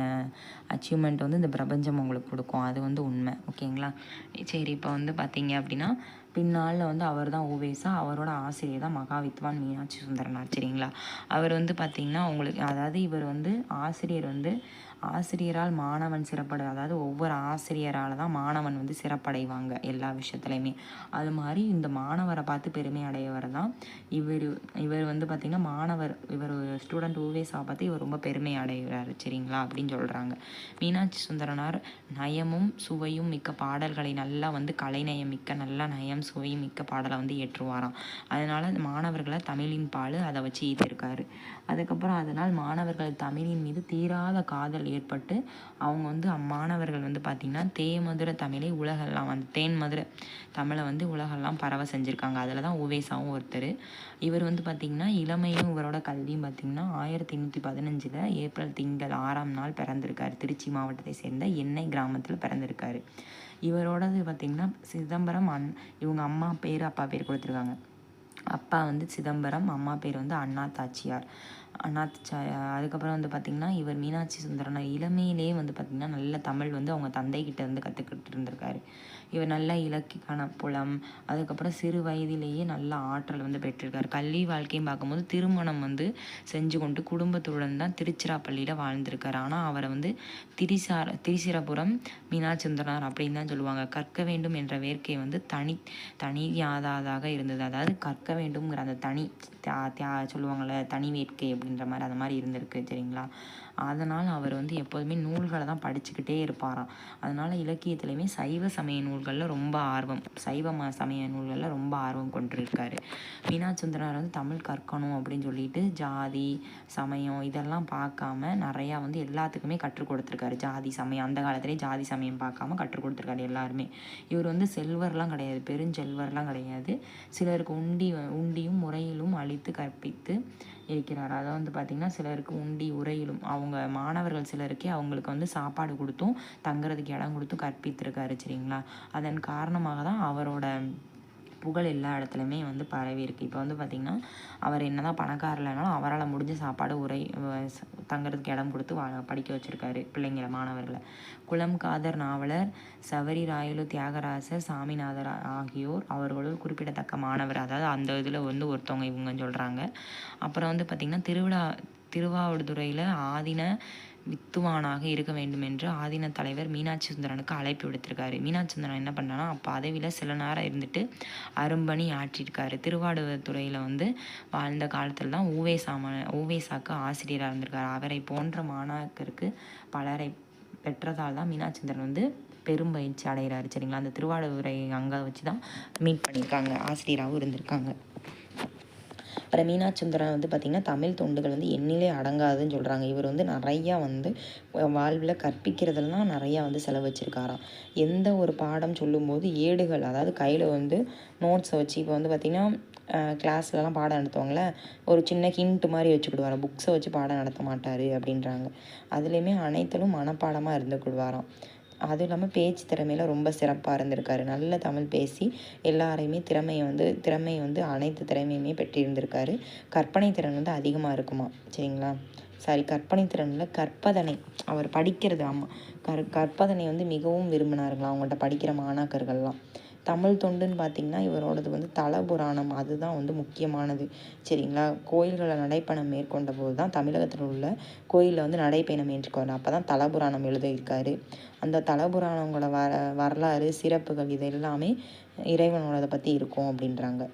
அச்சீவ்மெண்ட் வந்து இந்த பிரபஞ்சம் உங்களுக்கு கொடுக்கும். அது வந்து உண்மை. ஓகேங்களா? சரி, இப்போ வந்து பார்த்தீங்க அப்படின்னா பின்னால் வந்து அவர் தான் ஓவேசா, அவரோட ஆசிரியர் தான் மகாவித்வான் மீனாட்சி சுந்தரனார். சரிங்களா? அவர் வந்து பார்த்திங்கன்னா உங்களுக்கு அதாவது இவர் வந்து ஆசிரியரால் மாணவன் அதாவது ஒவ்வொரு ஆசிரியரால் தான் மாணவன் வந்து சிறப்படைவாங்க எல்லா விஷயத்துலையுமே. அது மாதிரி இந்த மாணவரை பார்த்து பெருமை அடையவர் தான் இவர் வந்து பார்த்திங்கன்னா இவர் ஸ்டூடெண்ட் ஓவேசாவை பார்த்து இவர் ரொம்ப பெருமை அடைகிறார். சரிங்களா? அப்படின்னு சொல்கிறாங்க. மீனாட்சி சுந்தரனார் நயமும் சுவையும் மிக்க பாடல்களை நல்லா வந்து கலைநயம் மிக்க நல்ல நயம் சுவையும் மிக்க பாடலை வந்து ஏற்றுவாராம். அதனால் மாணவர்களை தமிழின் பால் அதை வச்சு ஈர்த்திருக்காரு. அதுக்கப்புறம் அதனால் மாணவர்கள் தமிழின் மீது தீராத காதல் ஏற்பட்டு அவங்க வந்து மாணவர்கள் வந்து பார்த்திங்கன்னா தேமதுர தமிழை உலகெல்லாம் அந்த தேன்மதுர தமிழை வந்து உலகெல்லாம் பரவ செஞ்சுருக்காங்க. அதில் தான் ஓவேசாவும் ஒருத்தர். இவர் வந்து பார்த்திங்கன்னா இளமையும் இவரோட கல்வியும் பார்த்திங்கன்னா 1815 ஏப்ரல் திங்கள் 6ஆம் நாள் பிறந்திருக்காரு. திருச்சி மாவட்டத்தை சேர்ந்த எண்ணெய் கிராமத்தில் பிறந்திருக்காரு. இவரோடது பார்த்திங்கன்னா சிதம்பரம் இவங்க அம்மா பேர் அப்பா பேர் கொடுத்துருக்காங்க. அப்பா வந்து சிதம்பரம், அம்மா பேர் வந்து அண்ணாத்தாச்சியார். அதுக்கப்புறம் வந்து பார்த்திங்கன்னா இவர் மீனாட்சி சுந்தரனார் இளமையிலே வந்து பார்த்திங்கன்னா நல்ல தமிழ் வந்து அவங்க தந்தைக்கிட்ட இருந்து கற்றுக்கிட்டு இருந்திருக்காரு. இவர் நல்ல இலக்கிய புலம், அதுக்கப்புறம் சிறு வயதிலேயே நல்ல ஆற்றல் வந்து பெற்றிருக்காரு. கல்வி வாழ்க்கையும் பார்க்கும்போது திருமணம் வந்து செஞ்சு கொண்டு குடும்பத்துடன் தான் திருச்சிராப்பள்ளியில் வாழ்ந்திருக்காரு. ஆனால் அவரை வந்து திரிசிரபுரம் மீனாட்சி சுந்தரனார் அப்படின்னு தான் சொல்லுவாங்க. கற்க வேண்டும் என்ற வேர்க்கை வந்து தனியாததாக இருந்தது. அதாவது கற்க வேண்டும்ங்கிற அந்த சொல்லுவாங்கள்ல தனி வேட்கை அப்படின்ற மாதிரி அந்த மாதிரி இருந்திருக்கு. சரிங்களா? அதனால் அவர் வந்து எப்போதுமே நூல்களை தான் படிச்சுக்கிட்டே இருப்பாராம். அதனால் இலக்கியத்துலேயுமே சைவ சமய நூல்களில் ரொம்ப ஆர்வம் சமய நூல்களில் ரொம்ப ஆர்வம் கொண்டிருக்காரு. மீனாட்சி சுந்தரனார் வந்து தமிழ் கற்கணும் அப்படின்னு சொல்லிட்டு ஜாதி சமயம் இதெல்லாம் பார்க்காம நிறையா வந்து எல்லாத்துக்குமே கற்றுக் கொடுத்துருக்காரு. ஜாதி சமயம் அந்த காலத்துலேயே ஜாதி சமயம் பார்க்காம கற்றுக் கொடுத்துருக்காரு எல்லாருமே. இவர் வந்து செல்வர்லாம் கிடையாது, பெருஞ்செல்வர்லாம் கிடையாது. சிலருக்கு உண்டியும் முறையிலும் அளித்து கற்பித்து இருக்கிறார். அதை வந்து பார்த்திங்கன்னா சிலருக்கு உண்டி உரையிலும் அவங்க மாணவர்கள் சிலருக்கே அவங்களுக்கு வந்து சாப்பாடு கொடுத்தும் தங்குறதுக்கு இடம் கொடுத்தும் கற்பித்திருக்காரு. சரிங்களா? அதன் காரணமாக தான் அவரோட புகழ் எல்லா இடத்துலையுமே வந்து பரவி இருக்குது. இப்போ வந்து பார்த்திங்கன்னா அவர் என்ன தான் பணக்காரர் இல்லைனாலும் அவரால் முடிஞ்ச சாப்பாடு தங்குறதுக்கு இடம் கொடுத்து படிக்க வச்சுருக்காரு பிள்ளைங்களை, மாணவர்களை. குளம் காதர் நாவலர், சவரி ராயலு தியாகராசர், சாமிநாதர் ஆகியோர் அவர்களுள் குறிப்பிடத்தக்க மாணவர். அதாவது அந்த இதில் வந்து ஒருத்தவங்க இவங்கன்னு சொல்கிறாங்க. அப்புறம் வந்து பார்த்திங்கன்னா திருவாவடுதுறையில் ஆதீன வித்துவானாக இருக்க வேண்டும் என்று ஆதீன தலைவர் மீனாட்சி சுந்தரனுக்கு அழைப்பு விடுத்திருக்காரு. மீனாட்சி சுந்தரன் என்ன பண்ணான்னா பதவியில் சில நேரம் இருந்துட்டு அரும்பணி ஆற்றிருக்காரு. திருவாவடுதுறையில் வந்து வாழ்ந்த காலத்தில் தான் ஊவேசாக்கு ஆசிரியராக இருந்திருக்காரு. அவரை போன்ற மாணாக்கருக்கு பலரை பெற்றதால் தான் மீனாட்சி சுந்தரன் வந்து பெரும் பயிற்சி அடைகிறாரு. சரிங்களா, அந்த திருவாவடுதுறை அங்கே வச்சு தான் மீட் பண்ணியிருக்காங்க, ஆசிரியராகவும் இருந்திருக்காங்க. அப்புறம் மீனாட்சி சுந்தரன் வந்து பார்த்திங்கன்னா தமிழ் தொண்டுகள் வந்து எண்ணிலே அடங்காதுன்னு சொல்கிறாங்க. இவர் வந்து நிறையா வந்து வாழ்வில் கற்பிக்கிறதுலாம் நிறையா வந்து செலவு வச்சுருக்காராம். எந்த ஒரு பாடம் சொல்லும்போது ஏடுகள், அதாவது கையில் வந்து நோட்ஸை வச்சு, இப்போ வந்து பார்த்திங்கன்னா கிளாஸ்லலாம் பாடம் நடத்துவாங்களே, ஒரு சின்ன ஹிண்ட் மாதிரி வச்சுக்கிடுவாராம். புக்ஸை வச்சு பாடம் நடத்த மாட்டார் அப்படின்றாங்க. அதுலேயுமே அனைத்திலும் மனப்பாடமாக இருந்துக்கிடுவாராம். அதுவும் இல்லாமல் பேச்சு திறமையில் ரொம்ப சிறப்பாக இருந்திருக்காரு. நல்ல தமிழ் பேசி எல்லாரையுமே திறமையை வந்து அனைத்து திறமையுமே பெற்றிருந்திருக்காரு. கற்பனை திறன் வந்து அதிகமாக இருக்குமா, சரிங்களா. கற்பனை திறனில் கற்பதனை, அவர் படிக்கிறது, ஆமாம், கற்பதனை வந்து மிகவும் விரும்பினாருங்களாம் அவங்கள்ட்ட படிக்கிற மாணாக்கர்கள்லாம். தமிழ் தொண்டுன்னு பார்த்திங்கன்னா இவரோடது வந்து தலபுராணம், அதுதான் வந்து முக்கியமானது, சரிங்களா. கோயில்களை நடைப்பயணம் மேற்கொண்ட போது தான் தமிழகத்தில் உள்ள கோயிலில் வந்து நடைப்பயணம் மேற்கொண்டார். அப்போ தான் தலபுராணம் எழுதியிருக்காரு. அந்த தலபுராணங்களோட வரலாறு, சிறப்புகள் இது எல்லாமே இறைவனோட பற்றி இருக்கும் அப்படின்றாங்க.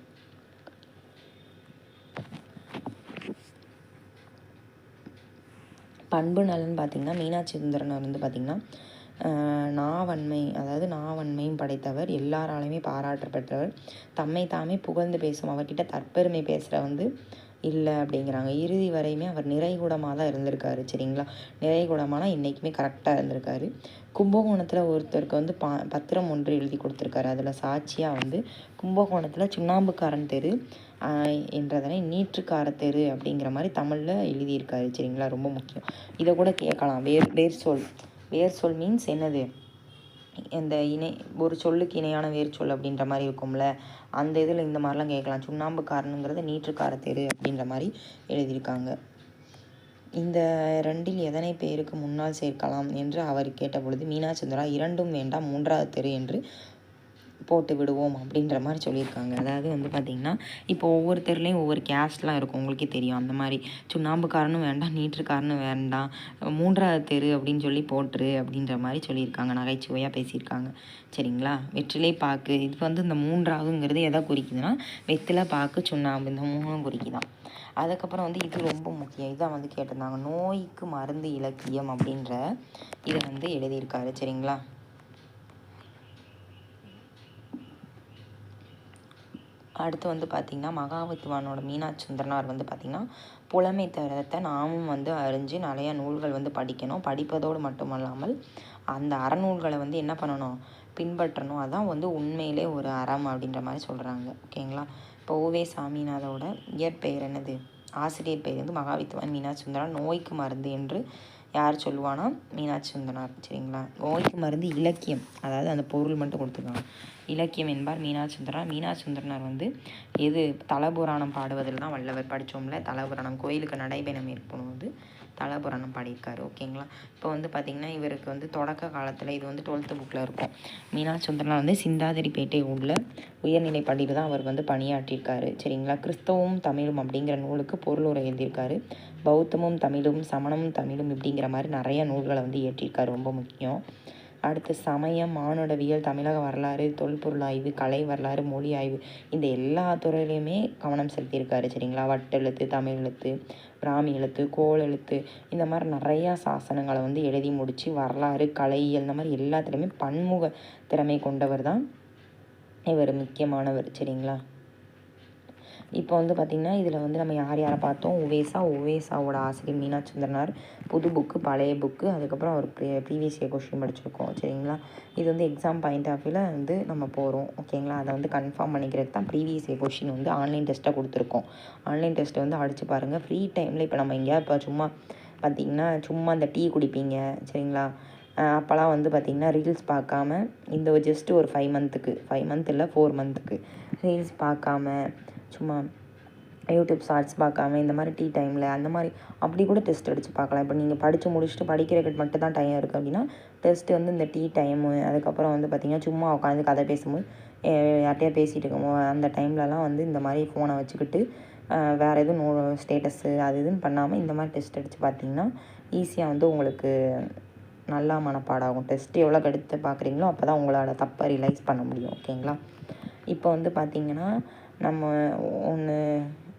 பண்பு நலன் பார்த்திங்கன்னா மீனாட்சி சுந்தரன் வந்து பார்த்திங்கன்னா நாவன்மையும் படைத்தவர், எல்லாராலையுமே பாராட்ட பெற்றவர், தம்மை தாமே புகழ்ந்து பேசும், அவர்கிட்ட தற்பெருமை பேசுகிற வந்து இல்லை அப்படிங்கிறாங்க. இறுதி வரையுமே அவர் நிறைகுடமாக தான் இருந்திருக்காரு, சரிங்களா. நிறைகுடமானால் இன்றைக்குமே கரெக்டாக இருந்திருக்காரு. கும்பகோணத்தில் ஒருத்தருக்கு வந்து பத்திரம் ஒன்று எழுதி கொடுத்துருக்காரு. அதில் சாட்சியாக வந்து கும்பகோணத்தில் சுண்ணாம்புக்காரன் தெரு என்றதனை நீற்றுக்கார தெரு அப்படிங்கிற மாதிரி தமிழில் எழுதியிருக்காரு, சரிங்களா. ரொம்ப முக்கியம். இதை கூட கேட்கலாம். வேர் சொல் மீன்ஸ் என்னது, இந்த ஒரு சொல்லுக்கு இணையான வேர் சொல் அப்படின்ற மாதிரி இருக்கும்ல, அந்த இதில் இந்த மாதிரிலாம் கேட்கலாம். சுண்ணாம்புக்காரனுங்கிறது நீற்றுக்கார தெரு அப்படின்ற மாதிரி எழுதியிருக்காங்க. இந்த ரெண்டில் எதனை பெயருக்கு முன்னால் சேர்க்கலாம் என்று அவர் கேட்ட பொழுது மீனாட்சி சுந்தரா இரண்டும் வேண்டாம், மூன்றாவது தெரு என்று போட்டு விடுவோம் அப்படின்ற மாதிரி சொல்லியிருக்காங்க. அதாவது வந்து பார்த்திங்கன்னா இப்போ ஒவ்வொரு தெருலையும் ஒவ்வொரு கேஸ்ட்லாம் இருக்கும், உங்களுக்கே தெரியும். அந்த மாதிரி சுண்ணாம்புக்காரனும் வேண்டாம், நீற்றுக்காரனும் வேண்டாம், மூன்றாவது தெரு அப்படின்னு சொல்லி போட்டுரு அப்படின்ற மாதிரி சொல்லியிருக்காங்க, நகைச்சுவையாக பேசியிருக்காங்க, சரிங்களா. வெற்றிலை பாக்கு, இது வந்து இந்த மூன்றாவதுங்கிறது எதை குறிக்குதுன்னா வெற்றிலை பாக்கு சுண்ணாம்பு, இந்த மூணும் குறிக்குதான். அதுக்கப்புறம் வந்து இது ரொம்ப முக்கியம், இதான் வந்து கேட்டிருந்தாங்க, நோய்க்கு மருந்து இலக்கியம் அப்படின்ற இதை வந்து எழுதியிருக்காரு, சரிங்களா. அடுத்து வந்து பார்த்திங்கன்னா மகாவித்வானோட மீனாட்சி சுந்தரனார் வந்து பார்த்திங்கன்னா புலமை தரத்தை நாமும் வந்து அறிஞ்சு நிறையா நூல்கள் வந்து படிக்கணும். படிப்பதோடு மட்டுமல்லாமல் அந்த அறநூல்களை வந்து என்ன பண்ணணும், பின்பற்றணும். அதான் வந்து உண்மையிலே ஒரு அறம் அப்படின்ற மாதிரி சொல்கிறாங்க, ஓகேங்களா. இப்போ ஓவே சாமிநாதோட இயற்பெயர் என்னது, ஆசிரியர் பெயர் வந்து மகாவித்வான் மீனாட்சி சுந்தரனார். நோய்க்கு மருந்து என்று யார் சொல்லுவானா, மீனாட்சி சுந்தரனார், சரிங்களா. நோய்க்கு மருந்து இலக்கியம், அதாவது அந்த பொருள் மட்டும் கொடுத்துருக்காங்க. இலக்கியம் என்பார் மீனாட்சி சுந்தரனார். மீனாட்சி சுந்தரனார் வந்து தலபுராணம் பாடுவதில் தான் வல்லவர். படித்தோம்ல தலபுராணம், கோயிலுக்கு நடைபயணம் மேற்கொள்ளும்போது தலபுராணம் பாடியிருக்காரு, ஓகேங்களா. இப்போ வந்து பார்த்திங்கன்னா இவருக்கு வந்து தொடக்க காலத்தில் இது வந்து 12th புக்கில் இருக்கும். மீனாட்சி சுந்தரனார் வந்து சிந்தாதிரிப்பேட்டை உள்ள உயர்நிலை பள்ளியில் தான் அவர் வந்து பணியாற்றியிருக்காரு, சரிங்களா. கிறிஸ்தவமும் தமிழும் அப்படிங்கிற நூலுக்கு பொருளுரை எழுதியிருக்காரு. பௌத்தமும் தமிழும், சமணமும் தமிழும் இப்படிங்கிற மாதிரி நிறைய நூல்களை வந்து இயற்றியிருக்காரு, ரொம்ப முக்கியம். அடுத்து சமயம், மானுடவியல், தமிழக வரலாறு, தொல்பொருள் ஆய்வு, கலை வரலாறு, மொழி ஆய்வு, இந்த எல்லா துறையிலையுமே கவனம் செலுத்தியிருக்காரு, சரிங்களா. வட்டெழுத்து, தமிழ் எழுத்து, பிராமி எழுத்து, கோல் எழுத்து, இந்த மாதிரி நிறையா சாசனங்களை வந்து எழுதி முடித்து வரலாறு, கலையியல், இந்த மாதிரி எல்லாத்துலேயுமே பன்முக திறமை கொண்டவர் தான் இவர், முக்கியமானவர், சரிங்களா. இப்போ வந்து பார்த்திங்கன்னா இதில் வந்து நம்ம யாரை பார்த்தோம், உவேசாவோட ஆசிரியர் மீனாட்சி சுந்தரனார், புது புக்கு, பழைய புக்கு, அதுக்கப்புறம் ஒரு ப்ரீவியஸ் இயர் கொஸ்டின் படிச்சிருக்கோம், சரிங்களா. இது வந்து எக்ஸாம் பாயிண்ட் ஆஃப் வியூவில் வந்து நம்ம போகிறோம், ஓகேங்களா. அதை வந்து கன்ஃபார்ம் பண்ணிக்கிறதுக்கு தான் ப்ரீவியஸ் இயர் கொஸ்டின் வந்து ஆன்லைன் டெஸ்ட்டாக கொடுத்துருக்கோம். ஆன்லைன் டெஸ்ட்டை வந்து அடித்து பாருங்கள். ஃப்ரீ டைமில் இப்போ நம்ம எங்கேயா இப்போ சும்மா பார்த்திங்கன்னா சும்மா அந்த டீ குடிப்பீங்க, சரிங்களா, அப்போல்லாம் வந்து பார்த்திங்கன்னா ரீல்ஸ் பார்க்காம இந்த ஜஸ்ட்டு ஒரு 5 மந்த் இல்லை 4 மந்த்துக்கு ரீல்ஸ் பார்க்காம சும்மா யூடியூப் ஷார்ட்ஸ் பார்க்காம இந்த மாதிரி டைமில் அந்த மாதிரி அப்படி கூட டெஸ்ட் அடித்து பார்க்கலாம். இப்போ நீங்கள் படித்து முடிச்சுட்டு படிக்கிறதுக்கு மட்டும் தான் டைம் இருக்குது அப்படின்னா டெஸ்ட்டு வந்து இந்த டைமு அதுக்கப்புறம் வந்து பார்த்திங்கன்னா சும்மா உட்காந்து கதை பேசும்போது யார்ட்டையா பேசிகிட்டு இருக்கும்போது அந்த டைம்லலாம் வந்து இந்த மாதிரி ஃபோனை வச்சுக்கிட்டு வேறு எதுவும் ஸ்டேட்டஸு அது இதுன்னு பண்ணாமல் இந்த மாதிரி டெஸ்ட் அடித்து பார்த்திங்கன்னா ஈஸியாக வந்து உங்களுக்கு நல்லா மனப்பாடம் ஆகும். டெஸ்ட்டு எவ்வளோ எடுத்து பார்க்குறீங்களோ அப்போ தான் உங்களோட தப்பை ரிலைஸ் பண்ண முடியும். ஓகேங்களா? இப்போ வந்து பார்த்திங்கன்னா நம்ம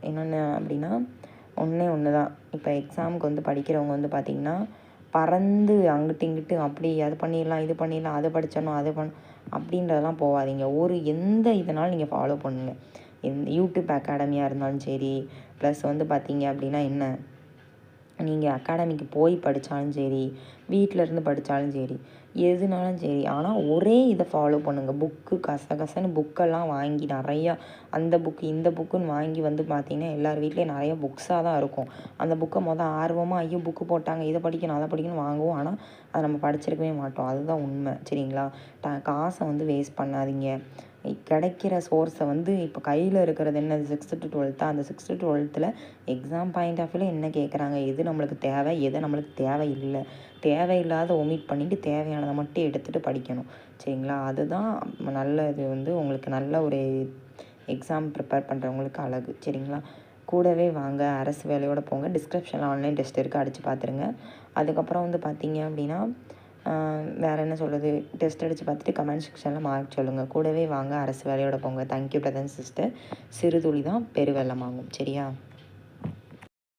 இன்னொன்று அப்படின்னா ஒன்று தான். இப்போ எக்ஸாமுக்கு வந்து படிக்கிறவங்க வந்து பார்த்திங்கன்னா பறந்து அங்கிட்டு இங்கிட்டு அப்படி அது பண்ணிடலாம் இது பண்ணிடலாம் அதை படிச்சிடணும் அதை அப்படின்றதெல்லாம் போகாதீங்க. எந்த இதனாலும் நீங்கள் ஃபாலோ பண்ணுங்கள். யூடியூப் அகாடமியாக இருந்தாலும் சரி, ப்ளஸ் வந்து பார்த்திங்க அப்படின்னா நீங்கள் அகாடமிக்கு போய் படித்தாலும் சரி, வீட்டில் இருந்து படித்தாலும் சரி, எதுனாலும் சரி, ஆனால் ஒரே இதை ஃபாலோ பண்ணுங்கள். புக்கு கசகசன்னு புக்கெல்லாம் வாங்கி நிறையா அந்த புக்கு இந்த புக்குன்னு வாங்கி வந்து பார்த்திங்கன்னா எல்லார் வீட்லேயும் நிறைய புக்ஸாக தான் இருக்கும். அந்த புக்கை ஆர்வமாக ஐயோ புக்கு போட்டாங்க இதை படிக்கணும் அதை படிக்கணும் வாங்குவோம். ஆனால் அதை நம்ம படிச்சிருக்கவே மாட்டோம். அதுதான் உண்மை. சரிங்களா? காசை வந்து வேஸ்ட் பண்ணாதீங்க. கிடைக்கிற சோர்ஸை வந்து இப்போ கையில் இருக்கிறது என்ன 6th to 12th அந்த 6th to 12th exam point of வியூவில் என்ன கேட்குறாங்க, எது நம்மளுக்கு தேவை எது நம்மளுக்கு தேவையில்லை, தேவையில்லாத ஒமிட் பண்ணிவிட்டு தேவையானதை மட்டும் எடுத்துகிட்டு படிக்கணும். சரிங்களா? அதுதான் நல்ல இது வந்து உங்களுக்கு நல்ல ஒரு எக்ஸாம் ப்ரிப்பேர் பண்ணுறவங்களுக்கு அழகு. சரிங்களா? கூடவே வாங்க, அரசு வேலையோடு போங்க. டிஸ்கிரிப்ஷனில் ஆன்லைன் டெஸ்ட் இருக்குது, அடித்து பார்த்துருங்க. அதுக்கப்புறம் வந்து பார்த்திங்க அப்படின்னா வேறு என்ன சொல்கிறது, டெஸ்ட் அடித்து பார்த்துட்டு கமெண்ட் செக்ஷனில் மார்க் சொல்லுங்கள். கூடவே வாங்க, அரசு வேலையோட போங்க. Thank you brother and sister. சிறுதுளி தான் பெருவெள்ளமாகும். சரியா?